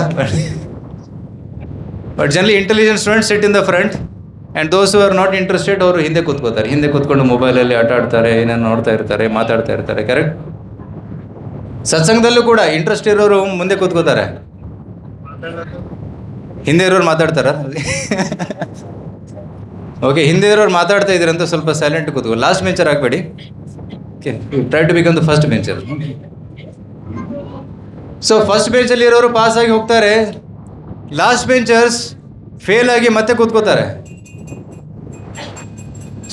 but generally intelligent students sit in the front and those who are not interested ಅವರು ಹಿಂದೆ ಕೂತ್ಕೋತಾರೆ. ಹಿಂದೆ ಕೂತ್ಕೊಂಡು ಮೊಬೈಲಲ್ಲಿ ಆಟ ಆಡ್ತಾರೆ, ಏನೇನು ನೋಡ್ತಾ ಇರ್ತಾರೆ, ಮಾತಾಡ್ತಾ ಇರ್ತಾರೆ. ಕರೆಕ್ಟ್. ಸತ್ಸಂಗದಲ್ಲೂ ಕೂಡ ಇಂಟ್ರೆಸ್ಟ್ ಇರೋರು ಮುಂದೆ ಕೂತ್ಕೋತಾರೆ, ಹಿಂದೆ ಇರೋರು ಮಾತಾಡ್ತಾರ. ಓಕೆ, ಹಿಂದೆ ಇರೋರು ಮಾತಾಡ್ತಾ ಇದ್ದೀರಂತ ಸ್ವಲ್ಪ ಸೈಲೆಂಟ್ ಕೂತ್ಕೋ. ಲಾಸ್ಟ್ ಬೆಂಚರ್ ಆಗಬೇಡಿ. Try to become the first bencher. So first ಬೆಂಚಲ್ಲಿ ಇರೋರು ಪಾಸ್ ಆಗಿ ಹೋಗ್ತಾರೆ, ಲಾಸ್ಟ್ ಬೆಂಚರ್ಸ್ ಫೇಲ್ ಆಗಿ ಮತ್ತೆ ಕೂತ್ಕೋತಾರೆ.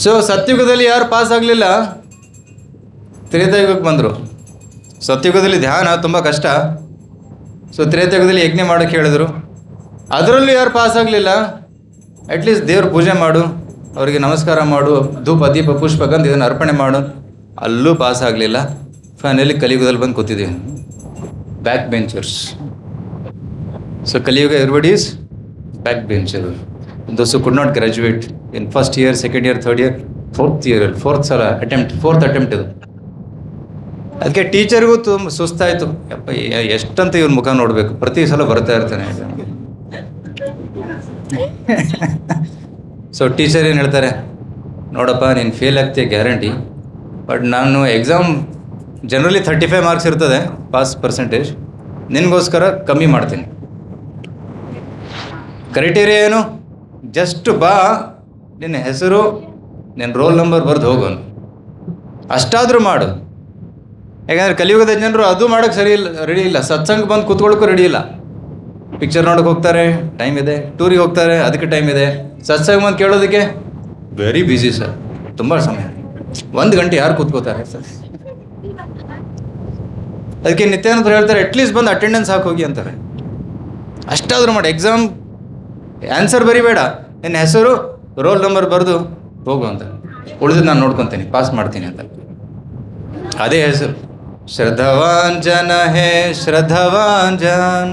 ಸೊ ಸತ್ಯುಗದಲ್ಲಿ ಯಾರು ಪಾಸ್ ಆಗಲಿಲ್ಲ, ತ್ರೇತಾಯುಗಕ್ಕೆ ಬಂದರು. ಸತ್ಯುಗದಲ್ಲಿ ಧ್ಯಾನ ತುಂಬ ಕಷ್ಟ. ಸೊ ತ್ರೇತಾಯುಗದಲ್ಲಿ ಯಜ್ಞ ಮಾಡೋಕ್ಕೆ ಹೇಳಿದ್ರು. ಅದರಲ್ಲೂ ಯಾರು ಪಾಸ್ ಆಗಲಿಲ್ಲ, ಅಟ್ಲೀಸ್ಟ್ ದೇವ್ರ ಪೂಜೆ ಮಾಡು, ಅವರಿಗೆ ನಮಸ್ಕಾರ ಮಾಡು, ಧೂಪ ದೀಪ ಪುಷ್ಪ ಗಂಧ ಇದನ್ನು ಅರ್ಪಣೆ ಮಾಡು, ಅಲ್ಲೂ ಪಾಸ್ ಆಗಲಿಲ್ಲ. ಫೈನಲಿ ಕಲಿಯುಗದಲ್ಲಿ ಬಂದು ಕೂತಿದ್ದೀವಿ, ಬ್ಯಾಕ್ ಬೆಂಚರ್ಸ್. ಸೊ ಕಲಿಯುಗ everybody is back bencher. Those could not graduate in first year, second year, third year, fourth attempt ಇದು. ಅದಕ್ಕೆ ಟೀಚರ್ಗೂ ತುಂಬ ಸುಸ್ತಾಯಿತು. ಯಪ್ಪ ಎಷ್ಟಂತ ಇವ್ರ ಮುಖ ನೋಡಬೇಕು, ಪ್ರತಿ ಸಲ ಬರ್ತಾ ಇರ್ತಾನೆ. ಸೊ ಟೀಚರ್ ಏನು ಹೇಳ್ತಾರೆ, ನೋಡಪ್ಪ ನೀನು ಫೇಲ್ ಆಗ್ತೀಯ ಗ್ಯಾರಂಟಿ, ಬಟ್ ನಾನು ಎಕ್ಸಾಮ್ ಜನರಲಿ 35 ಮಾರ್ಕ್ಸ್ ಇರ್ತದೆ ಪಾಸ್ ಪರ್ಸೆಂಟೇಜ್, ನಿನಗೋಸ್ಕರ ಕಮ್ಮಿ ಮಾಡ್ತೀನಿ. ಕ್ರೈಟೀರಿಯಾ ಏನು, ಜಸ್ಟ್ ಬಾ, ನಿನ್ನ ಹೆಸರು, ನಿನ್ನ ರೋಲ್ ನಂಬರ್ ಬರೆದು ಹೋಗೋನು, ಅಷ್ಟಾದರೂ ಮಾಡು. ಯಾಕಂದರೆ ಕಲಿಯುಗದ ಜನರು ಅದು ಮಾಡೋಕ್ಕೆ ಸರಿ ಇಲ್ಲ, ರೆಡಿ ಇಲ್ಲ. ಸತ್ಸಂಗ ಬಂದು ಕೂತ್ಕೊಳ್ಳೋಕ್ಕೂ ರೆಡಿ ಇಲ್ಲ. ಪಿಕ್ಚರ್ ನೋಡೋಕೆ ಹೋಗ್ತಾರೆ, ಟೈಮ್ ಇದೆ. ಟೂರಿಗೆ ಹೋಗ್ತಾರೆ, ಅದಕ್ಕೆ ಟೈಮ್ ಇದೆ. ಸತ್ಸಂಗ ಬಂದು ಕೇಳೋದಕ್ಕೆ ವೆರಿ ಬ್ಯುಸಿ ಸರ್, ತುಂಬ ಸಮಯ, 1 ಗಂಟೆ ಯಾರು ಕೂತ್ಕೋತಾರೆ ಸರ್. ಅದಕ್ಕೆ ನಿತ್ಯಾನಂದರು ಹೇಳ್ತಾರೆ, ಅಟ್ಲೀಸ್ಟ್ ಬಂದು ಅಟೆಂಡೆನ್ಸ್ ಹಾಕೋಗಿ ಅಂತಾರೆ. ಅಷ್ಟಾದರೂ ಮಾಡಿ, ಎಕ್ಸಾಮ್ ಆನ್ಸರ್ ಬರಿಬೇಡ, ನಿನ್ನ ಹೆಸರು ರೋಲ್ ನಂಬರ್ ಬರೆದು ಹೋಗು ಅಂತ, ಉಳಿದು ನಾನು ನೋಡ್ಕೊತೀನಿ, ಪಾಸ್ ಮಾಡ್ತೀನಿ ಅಂತ. ಅದೇ ಹೆಸರು, ಶ್ರದ್ಧವಾನ್ ಜನ ಹೇ ಶ್ರದ್ಧವಾನ್ ಜನ್.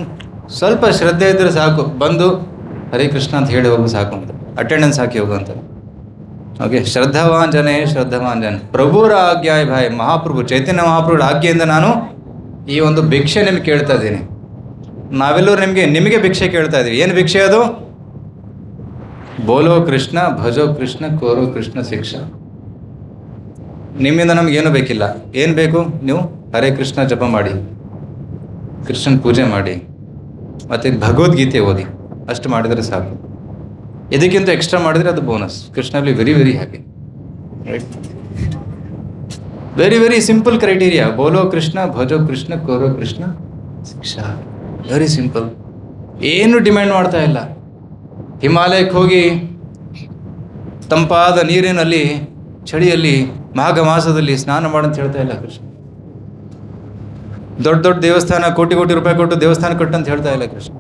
ಸ್ವಲ್ಪ ಶ್ರದ್ಧೆ ಇದ್ದರೆ ಸಾಕು, ಬಂದು ಹರೇ ಕೃಷ್ಣ ಅಂತ ಹೇಳಿ ಹೋಗು ಸಾಕು ಅಂತ, ಅಟೆಂಡೆನ್ಸ್ ಹಾಕಿ ಹೋಗು ಅಂತ. ಓಕೆ, ಶ್ರದ್ಧವಾನ್ ಜನ ಹೇ ಶ್ರದ್ಧವಾನ್ ಜನ್. ಪ್ರಭುರ ಆಜ್ಞಾಯ್ ಭಾಯ್, ಮಹಾಪ್ರಭು ಚೈತನ್ಯ ಮಹಾಪ್ರಭುಗಳ ಆಜ್ಞೆಯಿಂದ ನಾನು ಈ ಒಂದು ಭಿಕ್ಷೆ ನಿಮ್ಗೆ ಕೇಳ್ತಾ ಇದ್ದೀನಿ. ನಾವೆಲ್ಲರೂ ನಿಮಗೆ ಭಿಕ್ಷೆ ಕೇಳ್ತಾ ಇದ್ದೀವಿ. ಏನು ಭಿಕ್ಷೆ ಅದು? ಬೋಲೋ ಕೃಷ್ಣ, ಭಜೋ ಕೃಷ್ಣ, ಕೋರೋ ಕೃಷ್ಣ ಶಿಕ್ಷಾ. ನಿಮ್ಮಿಂದ ನಮಗೇನು ಬೇಕಿಲ್ಲ. ಏನು ಬೇಕು? ನೀವು ಹರೇ ಕೃಷ್ಣ ಜಪ ಮಾಡಿ, ಕೃಷ್ಣನ ಪೂಜೆ ಮಾಡಿ, ಮತ್ತು ಭಗವದ್ಗೀತೆ ಓದಿ, ಅಷ್ಟು ಮಾಡಿದರೆ ಸಾಕು. ಇದಕ್ಕಿಂತ ಎಕ್ಸ್ಟ್ರಾ ಮಾಡಿದರೆ ಅದು bonus. Krishna will very very happy. Right? Very very simple criteria. ಬೋಲೋ ಕೃಷ್ಣ, ಭಜೋ ಕೃಷ್ಣ, ಕೋರೋ ಕೃಷ್ಣ ಶಿಕ್ಷಾ. Very simple. ಏನು ಡಿಮ್ಯಾಂಡ್ ಮಾಡ್ತಾ ಇಲ್ಲ. ಹಿಮಾಲಯಕ್ಕೆ ಹೋಗಿ ತಂಪಾದ ನೀರಿನಲ್ಲಿ ಚಳಿಯಲ್ಲಿ ಮಾಘ ಮಾಸದಲ್ಲಿ ಸ್ನಾನ ಮಾಡಂತ ಹೇಳ್ತಾ ಇಲ್ಲ ಕೃಷ್ಣ. ದೊಡ್ಡ ದೊಡ್ಡ ದೇವಸ್ಥಾನ, ಕೋಟಿ ಕೋಟಿ ರೂಪಾಯಿ ಕೊಟ್ಟು ದೇವಸ್ಥಾನ ಕಟ್ಟಂತ ಹೇಳ್ತಾ ಇಲ್ಲ ಕೃಷ್ಣ.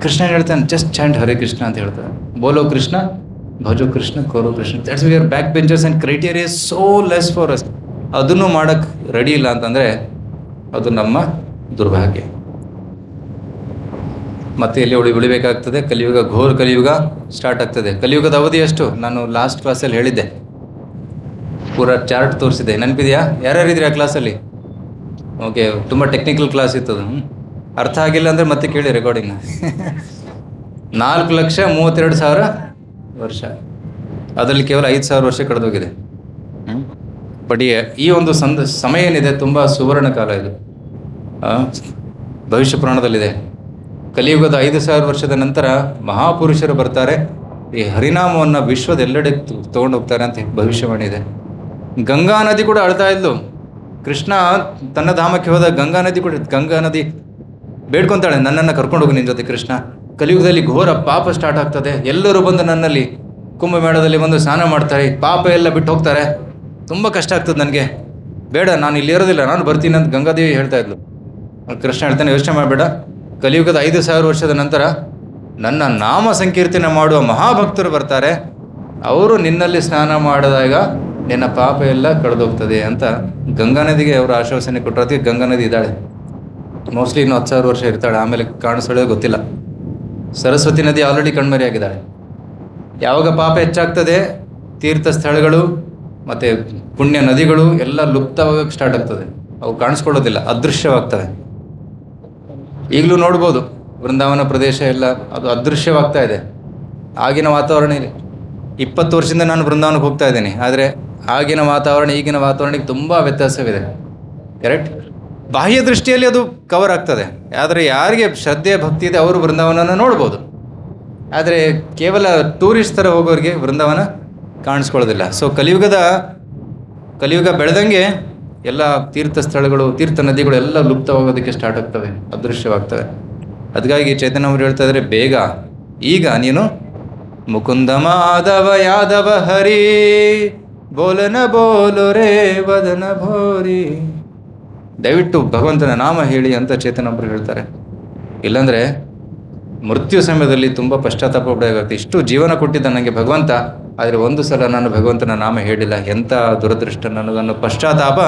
ಕೃಷ್ಣ ಹೇಳ್ತಾನೆ, ಜಸ್ಟ್ ಚಾಂಟ್ ಹರೇ ಕೃಷ್ಣ ಅಂತ ಹೇಳ್ತಾರೆ. ಬೋಲೋ ಕೃಷ್ಣ, ಭಜೋ ಕೃಷ್ಣ, ಕೋರೋ Krishna. That's we are back benchers and criteria so less for us. ಅದನ್ನು ಮಾಡೋಕ್ಕೆ ರೆಡಿ ಇಲ್ಲ ಅಂತಂದರೆ ಅದು ನಮ್ಮ ದುರ್ಭಾಗ್ಯ. ಮತ್ತೆ ಎಲ್ಲಿ ಉಳಿಬೇಕಾಗ್ತದೆ. ಕಲಿಯುಗ, ಘೋರ ಕಲಿಯುಗ ಸ್ಟಾರ್ಟ್ ಆಗ್ತದೆ. ಕಲಿಯುಗದ ಅವಧಿ ಎಷ್ಟು? ನಾನು ಲಾಸ್ಟ್ ಕ್ಲಾಸಲ್ಲಿ ಹೇಳಿದ್ದೆ, ಪೂರ ಚಾರ್ಟ್ ತೋರಿಸಿದ್ದೆ, ನೆನಪಿದೆಯಾ? ಯಾರ್ಯಾರಿದ್ರಿ ಆ ಕ್ಲಾಸಲ್ಲಿ? ಓಕೆ, ತುಂಬ ಟೆಕ್ನಿಕಲ್ ಕ್ಲಾಸ್ ಇತ್ತದು. ಅರ್ಥ ಆಗಿಲ್ಲ ಅಂದರೆ ಮತ್ತೆ ಕೇಳಿ ರೆಕಾರ್ಡಿಂಗ್ನ. 4,32,000 ವರ್ಷ, ಅದರಲ್ಲಿ ಕೇವಲ 5,000 ವರ್ಷ ಕಳೆದೋಗಿದೆ. ಬಟ್ ಈ ಒಂದು ಸಮಯ ಏನಿದೆ ತುಂಬ ಸುವರ್ಣ ಕಾಲ ಇದು. ಭವಿಷ್ಯ ಪುರಾಣದಲ್ಲಿದೆ, ಕಲಿಯುಗದ 5,000 ವರ್ಷದ ನಂತರ ಮಹಾಪುರುಷರು ಬರ್ತಾರೆ, ಈ ಹರಿನಾಮವನ್ನು ವಿಶ್ವದೆಲ್ಲೆಡೆ ತೊಗೊಂಡು ಹೋಗ್ತಾರೆ ಅಂತ ಭವಿಷ್ಯವಾಣಿ ಇದೆ. ಗಂಗಾ ನದಿ ಕೂಡ ಅಳ್ತಾ ಇದ್ಲು. ಕೃಷ್ಣ ತನ್ನ ಧಾಮಕ್ಕೆ ಹೋದ ಗಂಗಾ ನದಿ ಬೇಡ್ಕೊತಾಳೆ, ನನ್ನನ್ನು ಕರ್ಕೊಂಡು ಹೋಗು ನಿನ್ನ ಜೊತೆ ಕೃಷ್ಣ. ಕಲಿಯುಗದಲ್ಲಿ ಘೋರ ಪಾಪ ಸ್ಟಾರ್ಟ್ ಆಗ್ತದೆ, ಎಲ್ಲರೂ ಬಂದು ನನ್ನಲ್ಲಿ ಕುಂಭಮೇಳದಲ್ಲಿ ಬಂದು ಸ್ನಾನ ಮಾಡ್ತಾರೆ, ಪಾಪ ಎಲ್ಲ ಬಿಟ್ಟು ಹೋಗ್ತಾರೆ, ತುಂಬ ಕಷ್ಟ ಆಗ್ತದೆ ನನಗೆ, ಬೇಡ ನಾನು ಇಲ್ಲಿ ಇರೋದಿಲ್ಲ, ನಾನು ಬರ್ತೀನಿ ಅಂತ ಗಂಗಾದೇವಿ ಹೇಳ್ತಾ ಇದ್ಲು. ಕೃಷ್ಣ ಹೇಳ್ತಾನೆ, ಯೋಚನೆ ಮಾಡಬೇಡ, ಕಲಿಯುಗದ 5,000 ವರ್ಷದ ನಂತರ ನನ್ನ ನಾಮ ಸಂಕೀರ್ತನೆ ಮಾಡುವ ಮಹಾಭಕ್ತರು ಬರ್ತಾರೆ, ಅವರು ನಿನ್ನಲ್ಲಿ ಸ್ನಾನ ಮಾಡಿದಾಗ ನಿನ್ನ ಪಾಪ ಎಲ್ಲ ಕಳೆದೋಗ್ತದೆ ಅಂತ ಗಂಗಾ ನದಿಗೆ ಅವರು ಆಶ್ವಾಸನೆ ಕೊಟ್ಟರು. ಅದಕ್ಕೆ ಗಂಗಾ ನದಿ ಇದ್ದಾಳೆ, ಮೋಸ್ಟ್ಲಿ ಇನ್ನೂ 10,000 ವರ್ಷ ಇರ್ತಾಳೆ, ಆಮೇಲೆ ಕಾಣಿಸೋಳೆ ಗೊತ್ತಿಲ್ಲ. ಸರಸ್ವತಿ ನದಿ ಆಲ್ರೆಡಿ ಕಣ್ಮರೆಯಾಗಿದ್ದಾಳೆ. ಯಾವಾಗ ಪಾಪ ಹೆಚ್ಚಾಗ್ತದೆ, ತೀರ್ಥ ಸ್ಥಳಗಳು ಮತ್ತು ಪುಣ್ಯ ನದಿಗಳು ಎಲ್ಲ ಲುಪ್ತವಾಗಕ್ಕೆ ಸ್ಟಾರ್ಟ್ ಆಗ್ತದೆ, ಅವು ಕಾಣಿಸ್ಕೊಳ್ಳೋದಿಲ್ಲ, ಅದೃಶ್ಯವಾಗ್ತವೆ. ಈಗಲೂ ನೋಡ್ಬೋದು, ವೃಂದಾವನ ಪ್ರದೇಶ ಎಲ್ಲ ಅದು ಅದೃಶ್ಯವಾಗ್ತಾ ಇದೆ. ಆಗಿನ ವಾತಾವರಣ ಇದೆ. 20 ವರ್ಷದಿಂದ ನಾನು ಬೃಂದಾವನಕ್ಕೆ ಹೋಗ್ತಾ ಇದ್ದೀನಿ, ಆದರೆ ಆಗಿನ ವಾತಾವರಣ ಈಗಿನ ವಾತಾವರಣಕ್ಕೆ ತುಂಬ ವ್ಯತ್ಯಾಸವಿದೆ. ಕರೆಕ್ಟ್? ಬಾಹ್ಯ ದೃಷ್ಟಿಯಲ್ಲಿ ಅದು ಕವರ್ ಆಗ್ತದೆ, ಆದರೆ ಯಾರಿಗೆ ಶ್ರದ್ಧೆ ಭಕ್ತಿ ಇದೆ ಅವರು ಬೃಂದಾವನನ ನೋಡ್ಬೋದು. ಆದರೆ ಕೇವಲ ಟೂರಿಸ್ಟ್ ಥರ ಹೋಗೋರಿಗೆ ಬೃಂದಾವನ ಕಾಣಿಸ್ಕೊಳ್ಳೋದಿಲ್ಲ. ಸೊ ಕಲಿಯುಗ ಬೆಳೆದಂಗೆ ಎಲ್ಲ ತೀರ್ಥ ಸ್ಥಳಗಳು, ತೀರ್ಥ ನದಿಗಳು ಎಲ್ಲ ಲುಪ್ತವಾಗೋದಕ್ಕೆ ಸ್ಟಾರ್ಟ್ ಆಗ್ತವೆ, ಅದೃಶ್ಯವಾಗ್ತವೆ. ಅದಕ್ಕಾಗಿ ಚೈತನ್ಯ ಅವರು ಹೇಳ್ತಾ ಇದ್ದಾರೆ, ಬೇಗ ಈಗ ನೀನು ಮುಕುಂದ ಮಾಧವ ಯಾದವ ಹರಿ ಬೋಲನ ಬೋಲು ರೇ ವದನ ಭೋರಿ, ದಯವಿಟ್ಟು ಭಗವಂತನ ನಾಮ ಹೇಳಿ ಅಂತ ಚೇತನ ಒಬ್ಬರು ಹೇಳ್ತಾರೆ. ಇಲ್ಲಾಂದರೆ ಮೃತ್ಯು ಸಮಯದಲ್ಲಿ ತುಂಬ ಪಶ್ಚಾತ್ತಾಪ ಪಡಬೇಕಾಗುತ್ತೆ. ಇಷ್ಟು ಜೀವನ ಕೊಟ್ಟಿದ್ದ ನನಗೆ ಭಗವಂತ, ಆದರೆ ಒಂದು ಸಲ ನಾನು ಭಗವಂತನ ನಾಮ ಹೇಳಿಲ್ಲ, ಎಂಥ ದುರದೃಷ್ಟ ನನಗನ್ನು. ಪಶ್ಚಾತ್ತಾಪ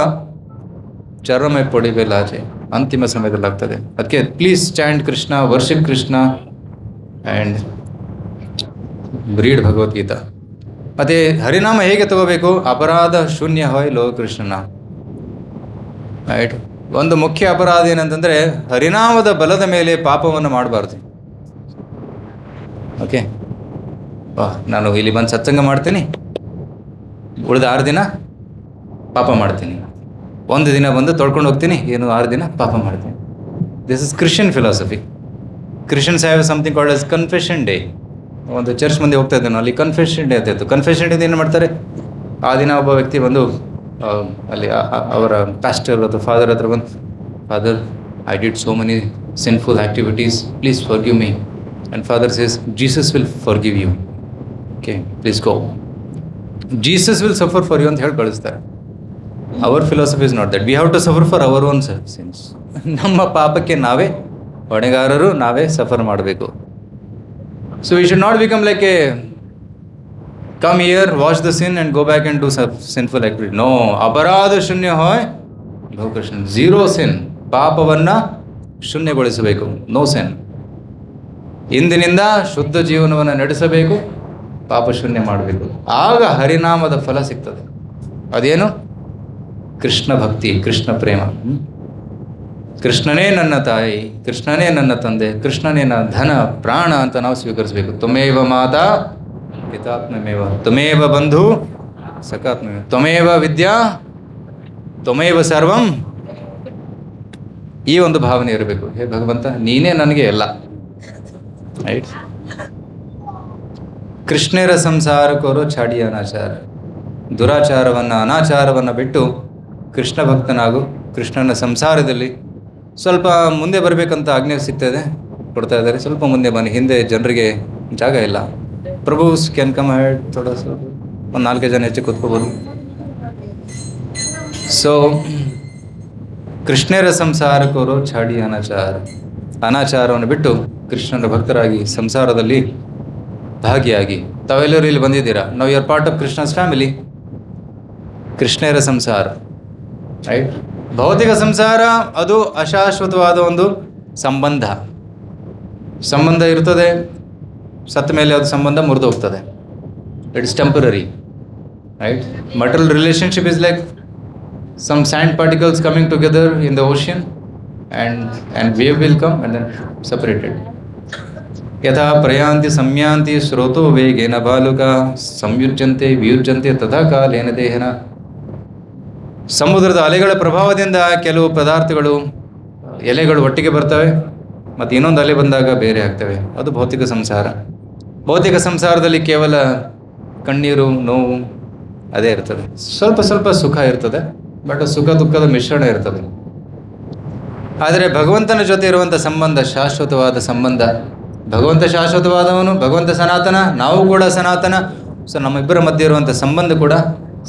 ಚರ್ಮೆ ಪೊಡಿಬೇಲಾಚೆ ಅಂತಿಮ ಸಮಯದಲ್ಲಿ ಆಗ್ತದೆ. ಅದಕ್ಕೆ please stand Krishna, worship Krishna and read Bhagavad Gita. ಮತ್ತು ಹರಿನಾಮ ಹೇಗೆ ತಗೋಬೇಕು? ಅಪರಾಧ ಶೂನ್ಯ ಹೋಯ್ ಲೋ ಕೃಷ್ಣನ. ರೈಟ್? ಒಂದು ಮುಖ್ಯ ಅಪರಾಧ ಏನಂತಂದರೆ ಹರಿನಾಮದ ಬಲದ ಮೇಲೆ ಪಾಪವನ್ನು ಮಾಡಬಾರ್ದು. ಓಕೆ, ನಾನು ಇಲ್ಲಿ ಬಂದು ಸತ್ಸಂಗ ಮಾಡ್ತೀನಿ, ಉಳಿದ 6 ದಿನ ಪಾಪ ಮಾಡ್ತೀನಿ, 1 ದಿನ ಬಂದು ತೊಳ್ಕೊಂಡು ಹೋಗ್ತೀನಿ, 6 ದಿನ ಪಾಪ ಮಾಡ್ತೀನಿ. This is Christian philosophy. Christians have something called as confession day. ಒಂದು ಚರ್ಚ್ ಮುಂದೆ ಹೋಗ್ತಾ ಇದ್ದೇನೆ, ಅಲ್ಲಿ ಕನ್ಫೆಷನ್ ಡೇ ಅಂತ ಇತ್ತು. ಕನ್ಫೆಷನ್ ಡೇ ಏನು ಮಾಡ್ತಾರೆ? ಆ ದಿನ ಒಬ್ಬ ವ್ಯಕ್ತಿ ಬಂದು ಅಲ್ಲಿ ಅವರ ಪಾಸ್ಟರ್ ಅಥವಾ ಫಾದರ್ ಹತ್ರ ಬಂದು, father, I did so many sinful activities, please forgive me. And father says, Jesus will forgive you, okay please go, Jesus will suffer for you ಅಂತ ಹೇಳಿ ಕಳಿಸ್ತಾರೆ. Our philosophy is not that. We have to suffer for our own sins. ನಮ್ಮ ಪಾಪಕ್ಕೆ ನಾವೇ ಹೊಣೆಗಾರರು, ನಾವೇ suffer ಮಾಡಬೇಕು. So we should not become like a come here, wash the sin and go back and do sinful activity. No, ಅಪರಾಧ ಶೂನ್ಯ ಹೋಯ್ low Krishna. Zero ಸಿನ್, ಪಾಪವನ್ನು ಶೂನ್ಯಗೊಳಿಸಬೇಕು. ನೋ ಸಿನ್. ಇಂದಿನಿಂದ ಶುದ್ಧ ಜೀವನವನ್ನು ನಡೆಸಬೇಕು, ಪಾಪ ಶೂನ್ಯ ಮಾಡಬೇಕು. ಆಗ ಹರಿನಾಮದ ಫಲ ಸಿಗ್ತದೆ. ಅದೇನು? ಕೃಷ್ಣ ಭಕ್ತಿ, ಕೃಷ್ಣ ಪ್ರೇಮ. ಕೃಷ್ಣನೇ ನನ್ನ ತಾಯಿ, ಕೃಷ್ಣನೇ ನನ್ನ ತಂದೆ, ಕೃಷ್ಣನೇ ನನ್ನ ಧನ ಪ್ರಾಣ ಅಂತ ನಾವು ಸ್ವೀಕರಿಸಬೇಕು. ತ್ವಮೇವ ಮಾತಾ ಪಿತಾತ್ಮಮೇವ, ತ್ವಮೇವ ಬಂಧು ಸಖಾತ್ಮಮೇವ, ತ್ವಮೇವ ವಿದ್ಯಾ ತ್ವಮೇವ ಸರ್ವಂ. ಈ ಒಂದು ಭಾವನೆ ಇರಬೇಕು. ಹೇ ಭಗವಂತ, ನೀನೇ ನನಗೆ ಎಲ್ಲ. ರೈಟ್? ಕೃಷ್ಣರ ಸಂಸಾರಕ್ಕೋರು ಛಾಡಿ ಅನಾಚಾರ. ದುರಾಚಾರವನ್ನು, ಅನಾಚಾರವನ್ನು ಬಿಟ್ಟು ಕೃಷ್ಣ ಭಕ್ತನಾಗು. ಕೃಷ್ಣನ ಸಂಸಾರದಲ್ಲಿ ಸ್ವಲ್ಪ ಮುಂದೆ ಬರಬೇಕಂತ ಆಜ್ಞೆ ಸಿಗ್ತದೆ, ಕೊಡ್ತಾ ಇದ್ದಾರೆ. ಸ್ವಲ್ಪ ಮುಂದೆ ಬನ್ನಿ, ಹಿಂದೆ ಜನರಿಗೆ ಜಾಗ ಇಲ್ಲ. ಪ್ರಭು ಕ್ಯಾನ್ ಕಮ್ ಹೆಡ್ ಥೋಡ, ಒಂದು 4 ಜನ ಹೆಚ್ಚು ಕೂತ್ಕೋಬೋದು. ಸೊ ಕೃಷ್ಣರ ಸಂಸಾರಕ್ಕೋರು ಛಾಡಿ ಅನಾಚಾರ. ಅನಾಚಾರವನ್ನು ಬಿಟ್ಟು ಕೃಷ್ಣನ ಭಕ್ತರಾಗಿ ಸಂಸಾರದಲ್ಲಿ ಭಾಗಿಯಾಗಿ. ತಾವೆಲ್ಲರೂ ಇಲ್ಲಿ ಬಂದಿದ್ದೀರಾ. ನಾವು you are part of Krishna's family. ಕೃಷ್ಣರ ಸಂಸಾರ, ರೈಟ್? ಭೌತಿಕ ಸಂಸಾರ ಅದು ಅಶಾಶ್ವತವಾದ ಒಂದು ಸಂಬಂಧ ಇರ್ತದೆ. ಸತ್ತ ಮೇಲೆ ಅದು ಸಂಬಂಧ ಮುರಿದು ಹೋಗ್ತದೆ. It's temporary, right? Material relationship is like some sand particles coming together in the ocean, and wave will come and then separated. यथा प्रयान्ति सम्यान्ति स्रोतो वेगेन बालुका संयुज्यन्ते वियुಜ್ಯಂತೆ ತಥಾ ಕಾಲೇನ ದೇಹನ. ಸಮುದ್ರದ ಅಲೆಗಳ ಪ್ರಭಾವದಿಂದ ಕೆಲವು ಪದಾರ್ಥಗಳು, ಎಲೆಗಳು ಒಟ್ಟಿಗೆ ಬರ್ತವೆ, ಮತ್ತು ಇನ್ನೊಂದು ಅಲೆ ಬಂದಾಗ ಬೇರೆ ಆಗ್ತವೆ. ಅದು ಭೌತಿಕ ಸಂಸಾರ. ಭೌತಿಕ ಸಂಸಾರದಲ್ಲಿ ಕೇವಲ ಕಣ್ಣೀರು, ನೋವು ಅದೇ ಇರ್ತದೆ. ಸ್ವಲ್ಪ ಸ್ವಲ್ಪ ಸುಖ ಇರ್ತದೆ, ಬಟ್ ಸುಖ ದುಃಖದ ಮಿಶ್ರಣ ಇರ್ತದೆ. ಆದರೆ ಭಗವಂತನ ಜೊತೆ ಇರುವಂಥ ಸಂಬಂಧ ಶಾಶ್ವತವಾದ ಸಂಬಂಧ. ಭಗವಂತ ಶಾಶ್ವತವಾದವನು, ಭಗವಂತ ಸನಾತನ, ನಾವು ಕೂಡ ಸನಾತನ. ಸೊ ನಮ್ಮಿಬ್ಬರ ಮಧ್ಯೆ ಇರುವಂಥ ಸಂಬಂಧ ಕೂಡ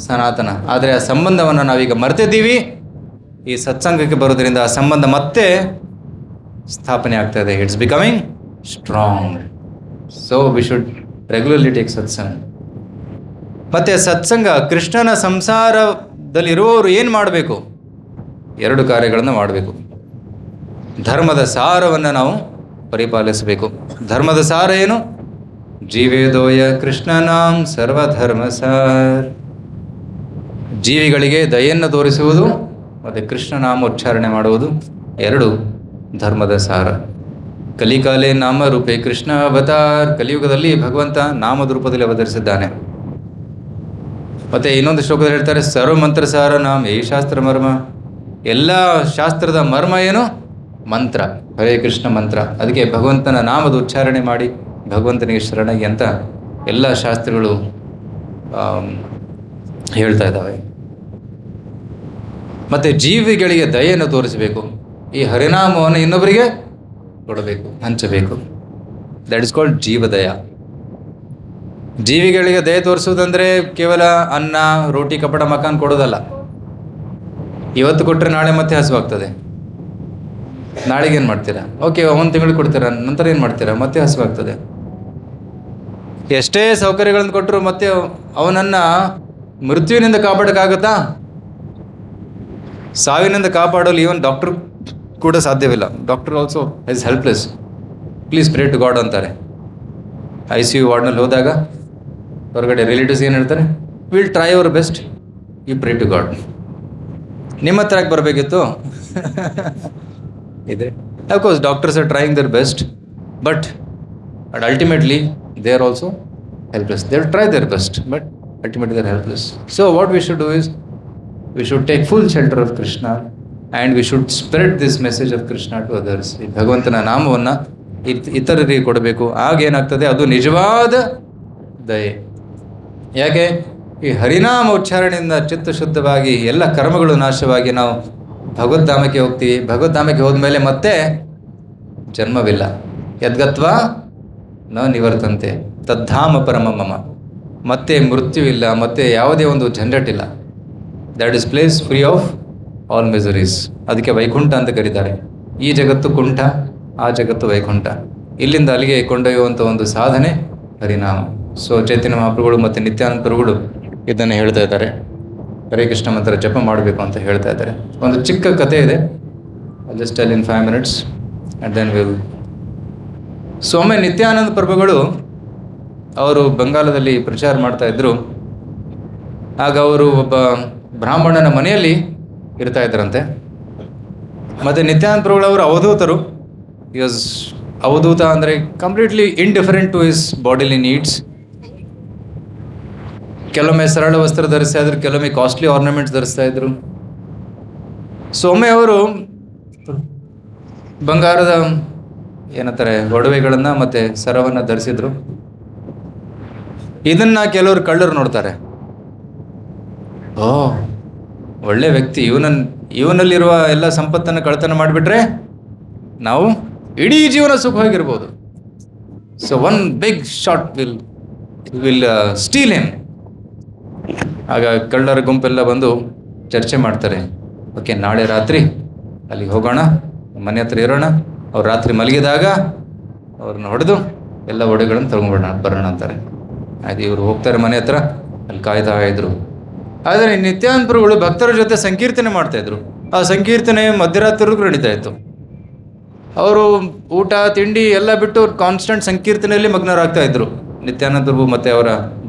ಸನಾತನ. ಆದರೆ ಆ ಸಂಬಂಧವನ್ನು ನಾವೀಗ ಮರೆತಿದ್ದೀವಿ. ಈ ಸತ್ಸಂಗಕ್ಕೆ ಬರೋದ್ರಿಂದ ಆ ಸಂಬಂಧ ಮತ್ತೆ ಸ್ಥಾಪನೆ ಆಗ್ತಾ ಇದೆ. It's becoming strong. So we should regularly take ಸತ್ಸಂಗ. ಮತ್ತು ಸತ್ಸಂಗ, ಕೃಷ್ಣನ ಸಂಸಾರದಲ್ಲಿರುವವರು ಏನು ಮಾಡಬೇಕು? 2 ಕಾರ್ಯಗಳನ್ನು ಮಾಡಬೇಕು. ಧರ್ಮದ ಸಾರವನ್ನು ನಾವು ಪರಿಪಾಲಿಸಬೇಕು. ಧರ್ಮದ ಸಾರ ಏನು? ಜೀವೇದೋಯ ಕೃಷ್ಣನಾಂ ಸರ್ವಧರ್ಮ ಸಾರ್. ಜೀವಿಗಳಿಗೆ ದಯೆಯನ್ನು ತೋರಿಸುವುದು ಮತ್ತು ಕೃಷ್ಣನಾಮ ಉಚ್ಚಾರಣೆ ಮಾಡುವುದು 2 ಧರ್ಮದ ಸಾರ. ಕಲಿಕಾಲೆ ನಾಮ ರೂಪೇ ಕೃಷ್ಣ ಅವತಾರ್. ಕಲಿಯುಗದಲ್ಲಿ ಭಗವಂತ ನಾಮದ ರೂಪದಲ್ಲಿ ಅವತರಿಸಿದ್ದಾನೆ. ಮತ್ತು ಇನ್ನೊಂದು ಶ್ಲೋಕದಲ್ಲಿ ಹೇಳ್ತಾರೆ, ಸರ್ವ ಮಂತ್ರ ಸಾರ ನಾಮ ಈ ಶಾಸ್ತ್ರ ಮರ್ಮ. ಎಲ್ಲ ಶಾಸ್ತ್ರದ ಮರ್ಮ ಏನು? ಮಂತ್ರ, ಹರೇ ಕೃಷ್ಣ ಮಂತ್ರ. ಅದಕ್ಕೆ ಭಗವಂತನ ನಾಮದ ಉಚ್ಚಾರಣೆ ಮಾಡಿ ಭಗವಂತನಿಗೆ ಶರಣಾಗಿ ಅಂತ ಎಲ್ಲ ಶಾಸ್ತ್ರಗಳು ಹೇಳ್ತಾ ಇದ್ದಾವೆ. ಮತ್ತು ಜೀವಿಗಳಿಗೆ ದಯೆಯನ್ನು ತೋರಿಸಬೇಕು. ಈ ಹರಿನಾಮವನ್ನು ಇನ್ನೊಬ್ಬರಿಗೆ ಕೊಡಬೇಕು, ಹಂಚಬೇಕು. ದಟ್ ಇಸ್ ಕಾಲ್ಡ್ ಜೀವದಯ. ಜೀವಿಗಳಿಗೆ ದಯೆ ತೋರಿಸುವುದಂದರೆ ಕೇವಲ ಅನ್ನ, ರೋಟಿ, ಕಪಡ, ಮಕಾನ್ ಕೊಡೋದಲ್ಲ. ಇವತ್ತು ಕೊಟ್ಟರೆ ನಾಳೆ ಮತ್ತೆ ಹಸುವಾಗ್ತದೆ. ನಾಳೆಗೆ ಏನು ಮಾಡ್ತೀರಾ? ಓಕೆ, ಒಂದು ತಿಂಗಳು ಕೊಡ್ತೀರಾ, ನಂತರ ಏನು ಮಾಡ್ತೀರಾ? ಮತ್ತೆ ಹಸುವಾಗ್ತದೆ. ಎಷ್ಟೇ ಸೌಕರ್ಯಗಳನ್ನು ಕೊಟ್ಟರು ಮತ್ತೆ ಅವನನ್ನು ಮೃತ್ಯುವಿನಿಂದ ಕಾಪಾಡೋಕ್ಕಾಗತ್ತಾ? ಸಾವಿನಿಂದ ಕಾಪಾಡಲು ಈವನ್ ಡಾಕ್ಟರ್ ಕೂಡ ಸಾಧ್ಯವಿಲ್ಲ. Doctor also is helpless. Please pray to God ಅಂತಾರೆ. ICU ವಾರ್ಡ್ನಲ್ಲಿ ಹೋದಾಗ ಹೊರಗಡೆ ರಿಲೇಟಿವ್ಸ್ ಏನು ಹೇಳ್ತಾರೆ? Will try our best, you pray to God. ನಿಮ್ಮ ಹತ್ರಕ್ಕೆ ಬರಬೇಕಿತ್ತು ಇದೆ. Of course doctors are trying their best, but ultimately they are also helpless. They will try their best, but ultimately they are helpless. So what we should do is, we should take full shelter of Krishna and we should spread this message of Krishna to others. ಈ ಭಗವಂತನ ನಾಮವನ್ನು ಇತರರಿಗೆ ಕೊಡಬೇಕು. ಆಗೇನಾಗ್ತದೆ? ಅದು ನಿಜವಾದ ದಯೆ. ಯಾಕೆ? ಈ ಹರಿನಾಮ ಉಚ್ಚಾರಣೆಯಿಂದ ಚಿತ್ತಶುದ್ಧವಾಗಿ ಎಲ್ಲ ಕರ್ಮಗಳು ನಾಶವಾಗಿ ನಾವು ಭಗವದ್ಧಾಮಕ್ಕೆ ಹೋಗ್ತೀವಿ. ಭಗವದ್ಧಾಮಕ್ಕೆ ಹೋದ್ಮೇಲೆ ಮತ್ತೆ ಜನ್ಮವಿಲ್ಲ. ಯದ್ಗತ್ವಾ ನ ನಿವರ್ತಂತೆ ತದ್ಧಾಮ ಪರಮಮಮ. ಮತ್ತೆ ಮೃತ್ಯುವಿಲ್ಲ, ಮತ್ತೆ ಯಾವುದೇ ಒಂದು ಝಂಜಟಿಲ್ಲ. That is place free of all miseries. ಅದಕ್ಕೆ ವೈಕುಂಠ ಅಂತ ಕರೀತಾರೆ. ಈ ಜಗತ್ತು ಕುಂಠ, ಆ ಜಗತ್ತು ವೈಕುಂಠ. ಇಲ್ಲಿಂದ ಅಲ್ಲಿಗೆ ಕೊಂಡೊಯ್ಯುವಂಥ ಒಂದು ಸಾಧನೆ ಹರಿನಾಮ. ಸೊ ಚೈತನ್ಯ ಮಹಾಪ್ರಭುಗಳು ಮತ್ತು ನಿತ್ಯಾನಂದ ಪ್ರಭುಗಳು ಇದನ್ನು ಹೇಳ್ತಾ ಇದ್ದಾರೆ. ಹರೇ ಕೃಷ್ಣ ಮಂತ್ರ ಜಪ ಮಾಡಬೇಕು ಅಂತ ಹೇಳ್ತಾ ಇದ್ದಾರೆ. ಒಂದು ಚಿಕ್ಕ ಕಥೆ ಇದೆ, just tell in 5 minutes and then will. ಒಮ್ಮೆ ನಿತ್ಯಾನಂದ ಪ್ರಭುಗಳು ಅವರು ಬಂಗಾಲದಲ್ಲಿ ಪ್ರಚಾರ ಮಾಡ್ತಾ ಇದ್ರು. ಆಗ ಅವರು ಒಬ್ಬ ಬ್ರಾಹ್ಮಣನ ಮನೆಯಲ್ಲಿ ಇರ್ತಾ ಇದ್ರಂತೆ. ಮತ್ತು ನಿತ್ಯಾನಂದ ಪ್ರಭುಗಳವರು ಅವಧೂತರು. ಅವಧೂತ ಅಂದರೆ completely indifferent to his bodily needs. ಕೆಲವೊಮ್ಮೆ ಸರಳ ವಸ್ತ್ರ ಧರಿಸ್ತಾ ಇದ್ರು, ಕೆಲವೊಮ್ಮೆ ಕಾಸ್ಟ್ಲಿ ಆರ್ನಮೆಂಟ್ಸ್ ಧರಿಸ್ತಾ ಇದ್ರು. ಒಮ್ಮೆ ಅವರು ಬಂಗಾರದ ಏನಂತಾರೆ ಒಡವೆಗಳನ್ನು ಮತ್ತು ಸರವನ್ನು ಧರಿಸಿದ್ರು. ಇದನ್ನು ಕೆಲವರು ಕಳ್ಳರು ನೋಡ್ತಾರೆ. ಒಳ್ಳೆ ವ್ಯಕ್ತಿ, ಇವನಲ್ಲಿರುವ ಎಲ್ಲ ಸಂಪತ್ತನ್ನು ಕಳ್ತನ ಮಾಡಿಬಿಟ್ರೆ ನಾವು ಇಡೀ ಜೀವನ ಸುಖವಾಗಿರ್ಬೋದು. So one big shot will steal him. ಆಗ ಕಳ್ಳರ ಗುಂಪೆಲ್ಲ ಬಂದು ಚರ್ಚೆ ಮಾಡ್ತಾರೆ. ಓಕೆ, ನಾಳೆ ರಾತ್ರಿ ಅಲ್ಲಿಗೆ ಹೋಗೋಣ, ಮನೆ ಹತ್ರ ಇರೋಣ. ಅವ್ರು ರಾತ್ರಿ ಮಲಗಿದಾಗ ಅವ್ರನ್ನ ಹೊಡೆದು ಎಲ್ಲ ಒಡೆಗಳನ್ನು ಬರೋಣ ಅಂತಾರೆ. ಆಯ್ತು, ಇವರು ಹೋಗ್ತಾರೆ ಮನೆ ಹತ್ರ. ಅಲ್ಲಿ ಕಾಯ್ತಾ ಇದ್ರು. ಆದರೆ ನಿತ್ಯಾನಂದ ಪ್ರಭುಗಳು ಭಕ್ತರ ಜೊತೆ ಸಂಕೀರ್ತನೆ ಮಾಡ್ತಾಯಿದ್ರು. ಆ ಸಂಕೀರ್ತನೆ ಮಧ್ಯರಾತ್ರಿವರೆಗೂ ನಡೀತಾ ಇತ್ತು. ಅವರು ಊಟ ತಿಂಡಿ ಎಲ್ಲ ಬಿಟ್ಟು ಕಾನ್ಸ್ಟೆಂಟ್ ಸಂಕೀರ್ತನೆಯಲ್ಲಿ ಮಗ್ನರಾಗ್ತಾ ಇದ್ರು, ನಿತ್ಯಾನಂದ ಪ್ರಭು ಮತ್ತು ಅವರ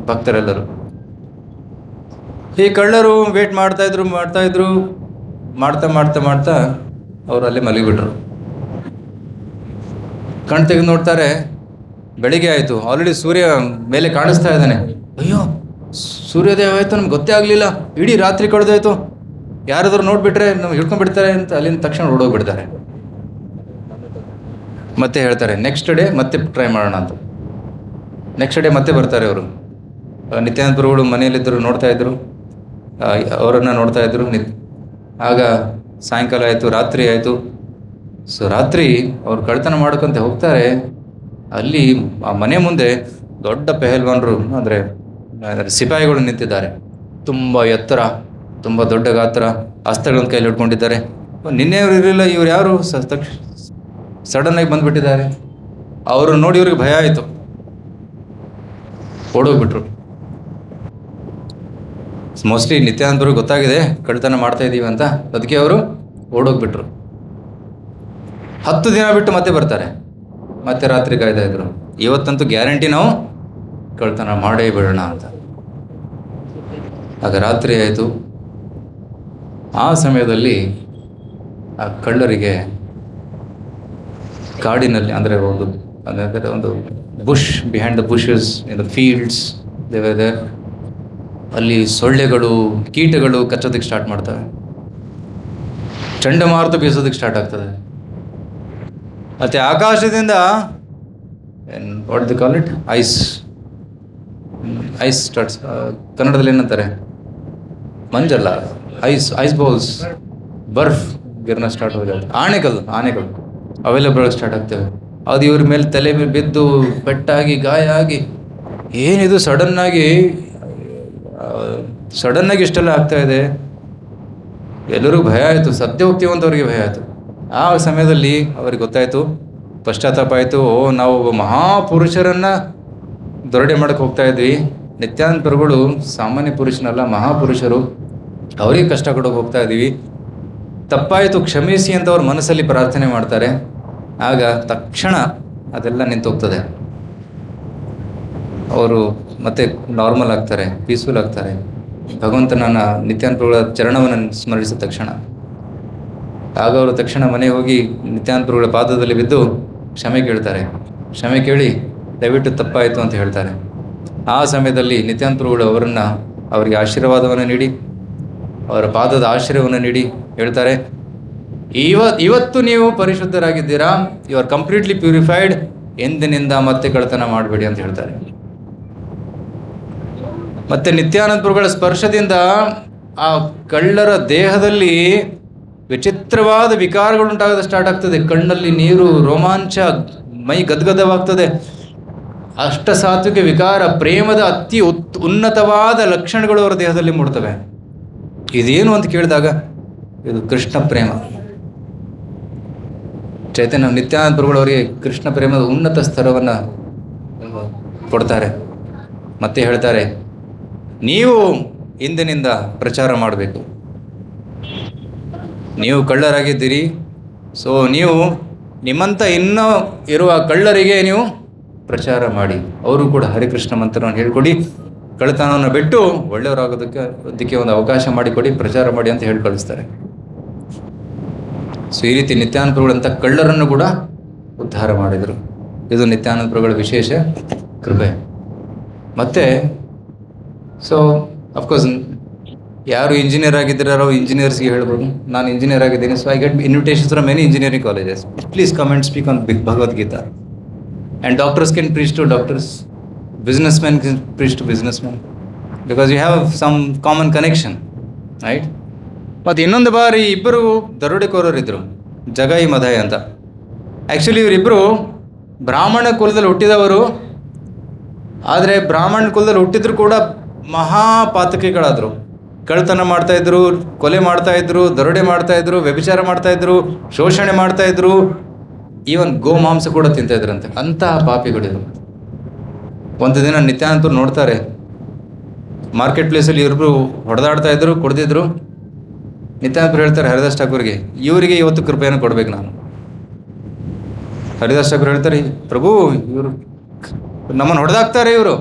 ಭಕ್ತರೆಲ್ಲರೂ. ಈ ಕಳ್ಳರು ವೇಟ್ ಮಾಡ್ತಾಯಿದ್ರು. ಮಾಡ್ತಾ ಅವರು ಅಲ್ಲಿ ಮಲಗಿಬಿಟ್ರು. ಕಣ್ ತೆಗೆದು ನೋಡ್ತಾರೆ, ಬೆಳಿಗ್ಗೆ ಆಯಿತು. ಆಲ್ರೆಡಿ ಸೂರ್ಯ ಮೇಲೆ ಕಾಣಿಸ್ತಾ ಇದ್ದಾನೆ. ಅಯ್ಯೋ, ಸೂರ್ಯೋದಯ ಆಯಿತು, ನಮ್ಗೆ ಗೊತ್ತೇ ಆಗಲಿಲ್ಲ, ಇಡೀ ರಾತ್ರಿ ಕಳೆದೋಯ್ತು, ಯಾರಾದರೂ ನೋಡಿಬಿಟ್ರೆ ನಮ್ಗೆ ಹಿಡ್ಕೊಂಡ್ಬಿಡ್ತಾರೆ ಅಂತ ಅಲ್ಲಿಂದ ತಕ್ಷಣ ಓಡೋಗ್ಬಿಡ್ತಾರೆ. ಮತ್ತೆ ಹೇಳ್ತಾರೆ ನೆಕ್ಸ್ಟ್ ಡೇ ಮತ್ತೆ ಟ್ರೈ ಮಾಡೋಣ ಅಂತ. ನೆಕ್ಸ್ಟ್ ಡೇ ಮತ್ತೆ ಬರ್ತಾರೆ ಅವರು. ನಿತ್ಯಾನಂದ ಪ್ರಭುಗಳು ಮನೆಯಲ್ಲಿದ್ದರು, ನೋಡ್ತಾಯಿದ್ರು, ಅವರನ್ನು ನೋಡ್ತಾಯಿದ್ರು. ಆಗ ಸಾಯಂಕಾಲ ಆಯಿತು, ರಾತ್ರಿ ಆಯಿತು. ಸೊ ರಾತ್ರಿ ಅವ್ರು ಕಳ್ತನ ಮಾಡ್ಕೊಂತ ಹೋಗ್ತಾರೆ. ಅಲ್ಲಿ ಆ ಮನೆ ಮುಂದೆ ದೊಡ್ಡ ಪೆಹಲ್ವಾನರು ಅಂದರೆ ಸಿಪಾಯಿಗಳು ನಿಂತಿದ್ದಾರೆ. ತುಂಬ ಎತ್ತರ, ತುಂಬ ದೊಡ್ಡ ಗಾತ್ರ, ಅಸ್ತ್ರಗಳನ್ನು ಕೈಲಿ ಹಿಡ್ಕೊಂಡಿದ್ದಾರೆ. ನಿನ್ನೆಯವರು ಇರಲಿಲ್ಲ, ಇವ್ರು ಯಾರು ಸಡನ್ನಾಗಿ ಬಂದುಬಿಟ್ಟಿದ್ದಾರೆ. ಅವರು ನೋಡಿ ಇವ್ರಿಗೆ ಭಯ ಆಯಿತು, ಓಡೋಗ್ಬಿಟ್ರು. ಮೋಸ್ಟ್ಲಿ ನಿತ್ಯಾನಂದರು ಗೊತ್ತಾಗಿದೆ ಕಳ್ತನ ಮಾಡ್ತಾ ಇದ್ದೀವಿ ಅಂತ, ಅದಕ್ಕೆ ಅವರು ಓಡೋಗ್ಬಿಟ್ರು. 10 ದಿನ ಬಿಟ್ಟು ಮತ್ತೆ ಬರ್ತಾರೆ. ಮತ್ತೆ ರಾತ್ರಿ ಕಾಯ್ತಾ ಇದ್ರು, ಇವತ್ತಂತೂ ಗ್ಯಾರಂಟಿ ನಾವು ಕಳ್ತನ ಮಾಡೇ ಬಿಡೋಣ ಅಂತ. ಆಗ ರಾತ್ರಿ ಆಯಿತು. ಆ ಸಮಯದಲ್ಲಿ ಆ ಕಳ್ಳರಿಗೆ ಕಾಡಿನಲ್ಲಿ, ಅಂದರೆ ಒಂದು bush, behind the bushes in the fields ದೇವದೆ, ಅಲ್ಲಿ ಸೊಳ್ಳೆಗಳು, ಕೀಟಗಳು ಕಚ್ಚೋದಕ್ಕೆ ಸ್ಟಾರ್ಟ್ ಮಾಡ್ತವೆ, ಚಂಡಮಾರುತ ಬೀಸೋದಕ್ಕೆ ಸ್ಟಾರ್ಟ್ ಆಗ್ತದೆ. ಮತ್ತು ಆಕಾಶದಿಂದ what the call it, ice starts, ಕನ್ನಡದಲ್ಲಿ ಏನಂತಾರೆ, ಮಂಜಲ್ಲ, ಐಸ್ ಬೌಲ್ಸ್, ಬರ್ಫ್ ಗಿರ್ನ ಸ್ಟಾರ್ಟ್ ಹೋಗುತ್ತೆ, ಆನೆಗಳು ಅವೆಲ್ಲ ಬರೋಕ್ಕೆ ಸ್ಟಾರ್ಟ್ ಆಗ್ತವೆ. ಅದು ಇವ್ರ ಮೇಲೆ ತಲೆ ಮೇಲೆ ಬಿದ್ದು ಪೆಟ್ಟಾಗಿ ಗಾಯ ಆಗಿ, ಏನಿದು ಸಡನ್ನಾಗಿ ಇಷ್ಟೆಲ್ಲ ಆಗ್ತಾ ಇದೆ. ಎಲ್ಲರಿಗೂ ಭಯ ಆಯಿತು, ಸದ್ಯ ಹೋಗ್ತೀವಂತವ್ರಿಗೆ ಭಯ ಆಯಿತು. ಆ ಸಮಯದಲ್ಲಿ ಅವ್ರಿಗೆ ಗೊತ್ತಾಯಿತು, ಪಶ್ಚಾತ್ತಾಪ ಆಯಿತು. ನಾವು ಒಬ್ಬ ಮಹಾಪುರುಷರನ್ನು ದೊರಡೆ ಮಾಡೋಕ್ಕೆ ಹೋಗ್ತಾ ಇದ್ವಿ. ನಿತ್ಯಾನಂದ ಪ್ರಭುಗಳು ಸಾಮಾನ್ಯ ಪುರುಷನಲ್ಲ, ಮಹಾಪುರುಷರು, ಅವರಿಗೆ ಕಷ್ಟ ಕೊಡೋಕೆ ಹೋಗ್ತಾ ಇದ್ದೀವಿ, ತಪ್ಪಾಯಿತು ಕ್ಷಮಿಸಿ ಅಂತ ಅವ್ರ ಮನಸ್ಸಲ್ಲಿ ಪ್ರಾರ್ಥನೆ ಮಾಡ್ತಾರೆ. ಆಗ ತಕ್ಷಣ ಅದೆಲ್ಲ ನಿಂತೋಗ್ತದೆ. ಅವರು ಮತ್ತೆ ನಾರ್ಮಲ್ ಆಗ್ತಾರೆ, ಪೀಸ್ಫುಲ್ ಆಗ್ತಾರೆ. ಭಗವಂತನ ನಿತ್ಯಾನಂದ ಪ್ರಭುಗಳ ಚರಣವನ್ನು ಸ್ಮರಿಸಿದ ತಕ್ಷಣ, ಆಗ ಅವರು ತಕ್ಷಣ ಮನೆಗೆ ಹೋಗಿ ನಿತ್ಯಾನಂದ ಪ್ರಭುಗಳ ಪಾದದಲ್ಲಿ ಬಿದ್ದು ಕ್ಷಮೆ ಕೇಳ್ತಾರೆ. ಕ್ಷಮೆ ಕೇಳಿ ದಯವಿಟ್ಟು ತಪ್ಪಾಯಿತು ಅಂತ ಹೇಳ್ತಾರೆ. ಆ ಸಮಯದಲ್ಲಿ ನಿತ್ಯಾನಂದ ಪ್ರಭುಗಳು ಅವರಿಗೆ ಆಶೀರ್ವಾದವನ್ನು ನೀಡಿ, ಅವರ ಪಾದದ ಆಶ್ರಯವನ್ನು ನೀಡಿ ಹೇಳ್ತಾರೆ, ಇವತ್ತು ನೀವು ಪರಿಶುದ್ಧರಾಗಿದ್ದೀರಾ, ಯು ಆರ್ ಕಂಪ್ಲೀಟ್ಲಿ ಪ್ಯೂರಿಫೈಡ್, ಎಂದಿನಿಂದ ಮತ್ತೆ ಕಳ್ಳತನ ಮಾಡಬೇಡಿ ಅಂತ ಹೇಳ್ತಾರೆ. ಮತ್ತು ನಿತ್ಯಾನಂದ ಪ್ರಭುಗಳ ಸ್ಪರ್ಶದಿಂದ ಆ ಕಳ್ಳರ ದೇಹದಲ್ಲಿ ವಿಚಿತ್ರವಾದ ವಿಕಾರಗಳುಂಟಾಗೋದು ಸ್ಟಾರ್ಟ್ ಆಗ್ತದೆ. ಕಣ್ಣಲ್ಲಿ ನೀರು, ರೋಮಾಂಚ, ಮೈ ಗದ್ಗದವಾಗ್ತದೆ. ಅಷ್ಟಸಾತ್ವಿಕ ವಿಕಾರ, ಪ್ರೇಮದ ಅತಿ ಉನ್ನತವಾದ ಲಕ್ಷಣಗಳು ಅವರ ದೇಹದಲ್ಲಿ ಮೂಡ್ತವೆ. ಇದೇನು ಅಂತ ಕೇಳಿದಾಗ ಇದು ಕೃಷ್ಣ ಪ್ರೇಮ. ಚೈತನ್ಯ ನಿತ್ಯಾನಂದ ಪ್ರಭುಗಳು ಅವರಿಗೆ ಕೃಷ್ಣ ಪ್ರೇಮದ ಉನ್ನತ ಸ್ತರವನ್ನು ಕೊಡ್ತಾರೆ. ಮತ್ತೆ ಹೇಳ್ತಾರೆ, ನೀವು ಇಂದಿನಿಂದ ಪ್ರಚಾರ ಮಾಡಬೇಕು. ನೀವು ಕಳ್ಳರಾಗಿದ್ದೀರಿ, ಸೊ ನೀವು ನಿಮ್ಮಂಥ ಇನ್ನೂ ಇರುವ ಕಳ್ಳರಿಗೆ ನೀವು ಪ್ರಚಾರ ಮಾಡಿ, ಅವರು ಕೂಡ ಹರಿಕೃಷ್ಣ ಮಂತ್ರವನ್ನು ಹೇಳ್ಕೊಡಿ, ಕಳ್ಳತನವನ್ನು ಬಿಟ್ಟು ಒಳ್ಳೆಯವರಾಗೋದಕ್ಕೆ ಒಂದು ಅವಕಾಶ ಮಾಡಿಕೊಡಿ, ಪ್ರಚಾರ ಮಾಡಿ ಅಂತ ಹೇಳಿ ಕಳಿಸ್ತಾರೆ. ಸೊ ಈ ರೀತಿ ನಿತ್ಯಾನಂದ ಪ್ರಭುಗಳಂಥ ಕಳ್ಳರನ್ನು ಕೂಡ ಉದ್ಧಾರ ಮಾಡಿದರು. ಇದು ನಿತ್ಯಾನಂದ ಪ್ರಭುಗಳ ವಿಶೇಷ ಕೃಪೆ. ಮತ್ತು ಸೊ ಅಫ್ಕೋರ್ಸ್ ಯಾರು ಇಂಜಿನಿಯರ್ ಆಗಿದ್ದಾರೋ ಇಂಜಿನಿಯರ್ಸ್ಗೆ ಹೇಳ್ಬೋದು, ನಾನು ಇಂಜಿನಿಯರ್ ಆಗಿದ್ದೀನಿ, so I get invitations from many engineering colleges, please come and speak on Bhagavad Gita. And doctors can preach to doctors, businessmen can preach to businessmen, because you have some common connection, right? ಮತ್ತು ಇನ್ನೊಂದು ಬಾರಿ ಇಬ್ಬರು ದರೋಡೆಕೋರರಿದ್ದರು, ಜಗಾಯಿ ಮದಾಯಿ ಅಂತ. Actually ಇವರಿಬ್ಬರು ಬ್ರಾಹ್ಮಣ ಕುಲದಲ್ಲಿ ಹುಟ್ಟಿದವರು, ಆದರೆ ಬ್ರಾಹ್ಮಣ ಕುಲದಲ್ಲಿ ಹುಟ್ಟಿದ್ರು ಕೂಡ ಮಹಾಪಾತಕಿಗಳಾದರು. ಕಳ್ಳತನ ಮಾಡ್ತಾಯಿದ್ರು, ಕೊಲೆ ಮಾಡ್ತಾಯಿದ್ರು, ದರೋಡೆ ಮಾಡ್ತಾಯಿದ್ರು, ವ್ಯಭಿಚಾರ ಮಾಡ್ತಾಯಿದ್ರು, ಶೋಷಣೆ ಮಾಡ್ತಾಯಿದ್ರು, ಈವನ್ ಗೋಮಾಂಸ ಕೂಡ ತಿಂತಾಯಿದ್ರಂತೆ. ಅಂತಹ ಪಾಪಿಗಳಿರು. ಒಂದು ದಿನ ನಿತ್ಯಾನಂದರು ನೋಡ್ತಾರೆ, ಮಾರ್ಕೆಟ್ ಪ್ಲೇಸಲ್ಲಿ ಇವ್ರಿಬ್ರು ಹೊಡೆದಾಡ್ತಾ ಇದ್ರು, ಕುಡ್ದಿದ್ರು. ನಿತ್ಯಾನಂದರು ಹೇಳ್ತಾರೆ ಹರಿದಾಸ್ ಠಾಕೂರ್ಗೆ, ಇವರಿಗೆ ಇವತ್ತು ಕೃಪೆಯನ್ನು ಕೊಡ್ಬೇಕು ನಾನು. ಹರಿದಾಸ್ ಠಾಕೂರ್ ಹೇಳ್ತಾರೆ, ಪ್ರಭು ಇವರು ನಮ್ಮನ್ನು ಹೊಡೆದಾಕ್ತಾರೆ ಇವರು.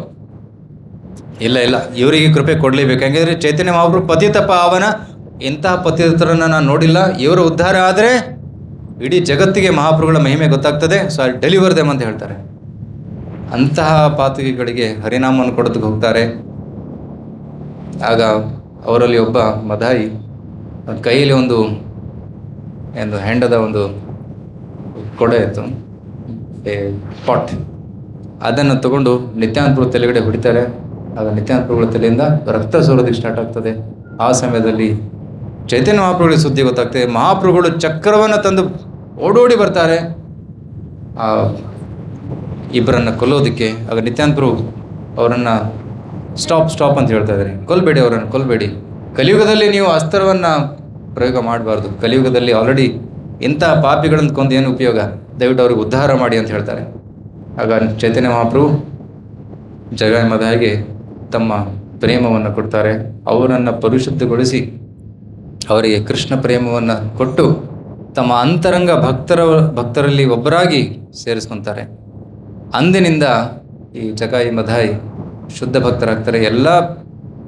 ಇಲ್ಲ ಇವರಿಗೆ ಕೃಪೆ ಕೊಡಲೇಬೇಕು. ಯಾಕೆಂದರೆ ಚೈತನ್ಯ ಮಹಾಪ್ರಭು ಪತಿತ ಪಾವನ, ಇಂತಹ ಪತಿತರನ್ನು ನಾನು ನೋಡಿಲ್ಲ. ಇವರ ಉದ್ಧಾರ ಆದರೆ ಇಡೀ ಜಗತ್ತಿಗೆ ಮಹಾಪ್ರಭುಗಳ ಮಹಿಮೆ ಗೊತ್ತಾಗ್ತದೆ. ಸೊ ಐ ಡೆಲಿವರ್ ದೆಮ್ ಅಂತ ಹೇಳ್ತಾರೆ. ಅಂತಹ ಪಾತಕಿಗಳಿಗೆ ಹರಿನಾಮವನ್ನು ಕೊಡೋದಕ್ಕೆ ಹೋಗ್ತಾರೆ. ಆಗ ಅವರಲ್ಲಿ ಒಬ್ಬ ಮದಾಯಿ ಕೈಯಲ್ಲಿ ಒಂದು ಹೆಂಡದ ಒಂದು ಕೊಡೆ ಇತ್ತು, ಪಾಟ್, ಅದನ್ನು ತಗೊಂಡು ನಿತ್ಯಾನಂದ ಪ್ರಭು ತಲೆಗಡೆ ಹೊಡಿತಾರೆ. ಆಗ ನಿತ್ಯಾನಂದ ಪ್ರಭುಗಳ ತಲೆಯಿಂದ ರಕ್ತ ಸೋರೋದಕ್ಕೆ ಸ್ಟಾರ್ಟ್ ಆಗ್ತದೆ. ಆ ಸಮಯದಲ್ಲಿ ಚೈತನ್ಯ ಮಹಾಪ್ರಭುಗಳಿಗೆ ಸುದ್ದಿ ಗೊತ್ತಾಗ್ತದೆ. ಮಹಾಪ್ರಭುಗಳು ಚಕ್ರವನ್ನು ತಂದು ಓಡೋಡಿ ಬರ್ತಾರೆ ಆ ಇಬ್ಬರನ್ನು ಕೊಲ್ಲೋದಕ್ಕೆ. ಆಗ ನಿತ್ಯಾನಂದ ಪ್ರಭು ಅವರನ್ನು ಸ್ಟಾಪ್ ಅಂತ ಹೇಳ್ತಾ ಇದ್ದಾರೆ, ಕೊಲ್ಲಬೇಡಿ, ಅವರನ್ನು ಕೊಲ್ಲಬೇಡಿ. ಕಲಿಯುಗದಲ್ಲಿ ನೀವು ಅಸ್ತ್ರವನ್ನು ಪ್ರಯೋಗ ಮಾಡಬಾರ್ದು. ಕಲಿಯುಗದಲ್ಲಿ ಆಲ್ರೆಡಿ ಇಂಥ ಪಾಪಿಗಳನ್ನು ಕೊಂದು ಏನು ಉಪಯೋಗ, ದಯವಿಟ್ಟು ಅವ್ರಿಗೆ ಉದ್ಧಾರ ಮಾಡಿ ಅಂತ ಹೇಳ್ತಾರೆ. ಆಗ ಚೈತನ್ಯ ಮಹಾಪ್ರಭು ಜಗಾಯಿ ಮದಾಯಿಗೆ ತಮ್ಮ ಪ್ರೇಮವನ್ನು ಕೊಡ್ತಾರೆ. ಅವರನ್ನು ಪರಿಶುದ್ಧಗೊಳಿಸಿ ಅವರಿಗೆ ಕೃಷ್ಣ ಪ್ರೇಮವನ್ನು ಕೊಟ್ಟು ತಮ್ಮ ಅಂತರಂಗ ಭಕ್ತರಲ್ಲಿ ಒಬ್ಬರಾಗಿ ಸೇರಿಸ್ಕೊತಾರೆ. ಅಂದಿನಿಂದ ಈ ಜಗಾಯಿ ಮದಾಯಿ ಶುದ್ಧ ಭಕ್ತರಾಗ್ತಾರೆ. ಎಲ್ಲ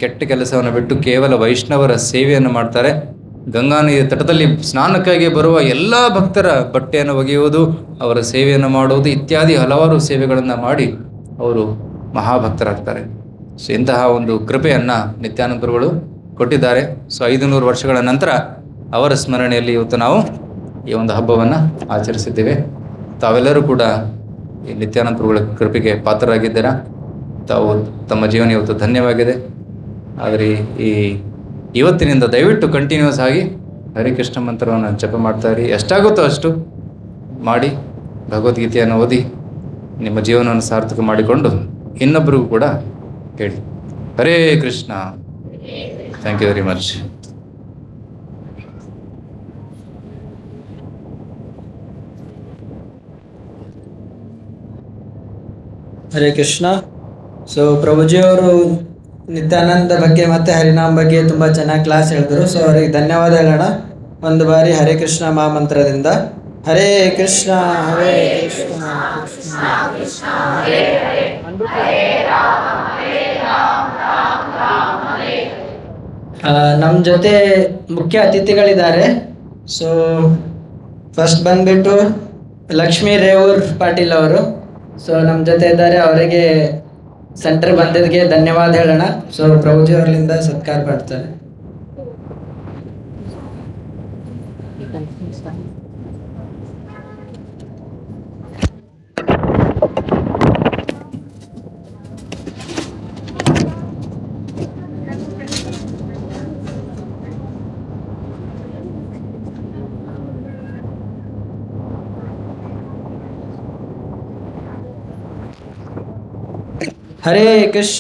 ಕೆಟ್ಟ ಕೆಲಸವನ್ನು ಬಿಟ್ಟು ಕೇವಲ ವೈಷ್ಣವರ ಸೇವೆಯನ್ನು ಮಾಡ್ತಾರೆ. ಗಂಗಾ ನದಿಯ ತಟದಲ್ಲಿ ಸ್ನಾನಕ್ಕಾಗಿ ಬರುವ ಎಲ್ಲ ಭಕ್ತರ ಬಟ್ಟೆಯನ್ನು ಒಗೆಯುವುದು, ಅವರ ಸೇವೆಯನ್ನು ಮಾಡುವುದು ಇತ್ಯಾದಿ ಹಲವಾರು ಸೇವೆಗಳನ್ನು ಮಾಡಿ ಅವರು ಮಹಾಭಕ್ತರಾಗ್ತಾರೆ. ಸೊ ಇಂತಹ ಒಂದು ಕೃಪೆಯನ್ನು ನಿತ್ಯಾನಂದ ಗುರುಗಳು ಕೊಟ್ಟಿದ್ದಾರೆ. ಸೊ 500 ವರ್ಷಗಳ ನಂತರ ಅವರ ಸ್ಮರಣೆಯಲ್ಲಿ ಇವತ್ತು ನಾವು ಈ ಒಂದು ಹಬ್ಬವನ್ನು ಆಚರಿಸಿದ್ದೇವೆ. ತಾವೆಲ್ಲರೂ ಕೂಡ ಈ ನಿತ್ಯಾನಂದ ಗುರುಗಳ ಕೃಪೆಗೆ ಪಾತ್ರರಾಗಿದ್ದೀರಾ. ತಾವು ತಮ್ಮ ಜೀವನ ಇವತ್ತು ಧನ್ಯವಾಗಿದೆ. ಆದರೆ ಇವತ್ತಿನಿಂದ ದಯವಿಟ್ಟು ಕಂಟಿನ್ಯೂಸ್ ಆಗಿ ಹರಿಕೃಷ್ಣ ಮಂತ್ರವನ್ನು ಜಪ ಮಾಡ್ತಾಯಿರಿ. ಎಷ್ಟಾಗುತ್ತೋ ಅಷ್ಟು ಮಾಡಿ ಭಗವದ್ಗೀತೆಯನ್ನು ಓದಿ ನಿಮ್ಮ ಜೀವನವನ್ನು ಸಾರ್ಥಕ ಮಾಡಿಕೊಂಡು ಇನ್ನೊಬ್ಬರಿಗೂ ಕೂಡ ಹೇಳಿ. Hare Krishna. Thank you very much. Hare Krishna. So ಪ್ರಭುಜಿಯವರು ನಿತ್ಯಾನಂದ ಬಗ್ಗೆ ಮತ್ತು ಹರಿನಾಮ್ ಬಗ್ಗೆ ತುಂಬ ಚೆನ್ನಾಗಿ ಕ್ಲಾಸ್ ಹೇಳಿದ್ರು. ಸೊ ಅವರಿಗೆ ಧನ್ಯವಾದ ಹೇಳೋಣ. ಒಂದು ಬಾರಿ ಹರೇ ಕೃಷ್ಣ ಮಹಾಮಂತ್ರದಿಂದ. ಹರೇ ಕೃಷ್ಣ ಹರೇ ಕೃಷ್ಣ ಕೃಷ್ಣ ಕೃಷ್ಣ ಹರೇ ಹರೇ, ಹರೇ ರಾಮ ಹರೇ ರಾಮ ರಾಮ ರಾಮ ಹರೇ ಹರೇ. ನಮ್ಮ ಜೊತೆ ಮುಖ್ಯ ಅತಿಥಿಗಳಿದ್ದಾರೆ. ಸೊ ಫಸ್ಟ್ ಬಂದ್ಬಿಟ್ಟು ಲಕ್ಷ್ಮೀ ರೇವೂರ್ ಪಾಟೀಲ್ ಅವರು. ಸೊ ನಮ್ಮ ಜೊತೆ ಇದ್ದಾರೆ. ಅವರಿಗೆ ಸೆಂಟರ್ ಬಂದಿದ್ದಕ್ಕೆ ಧನ್ಯವಾದ ಹೇಳೋಣ. ಸೊ ಪ್ರಭುಜಿ ಅವರಿಂದ ಸತ್ಕಾರ ಮಾಡ್ತಾರೆ. ಹರೇ ಕೃಷ್ಣ.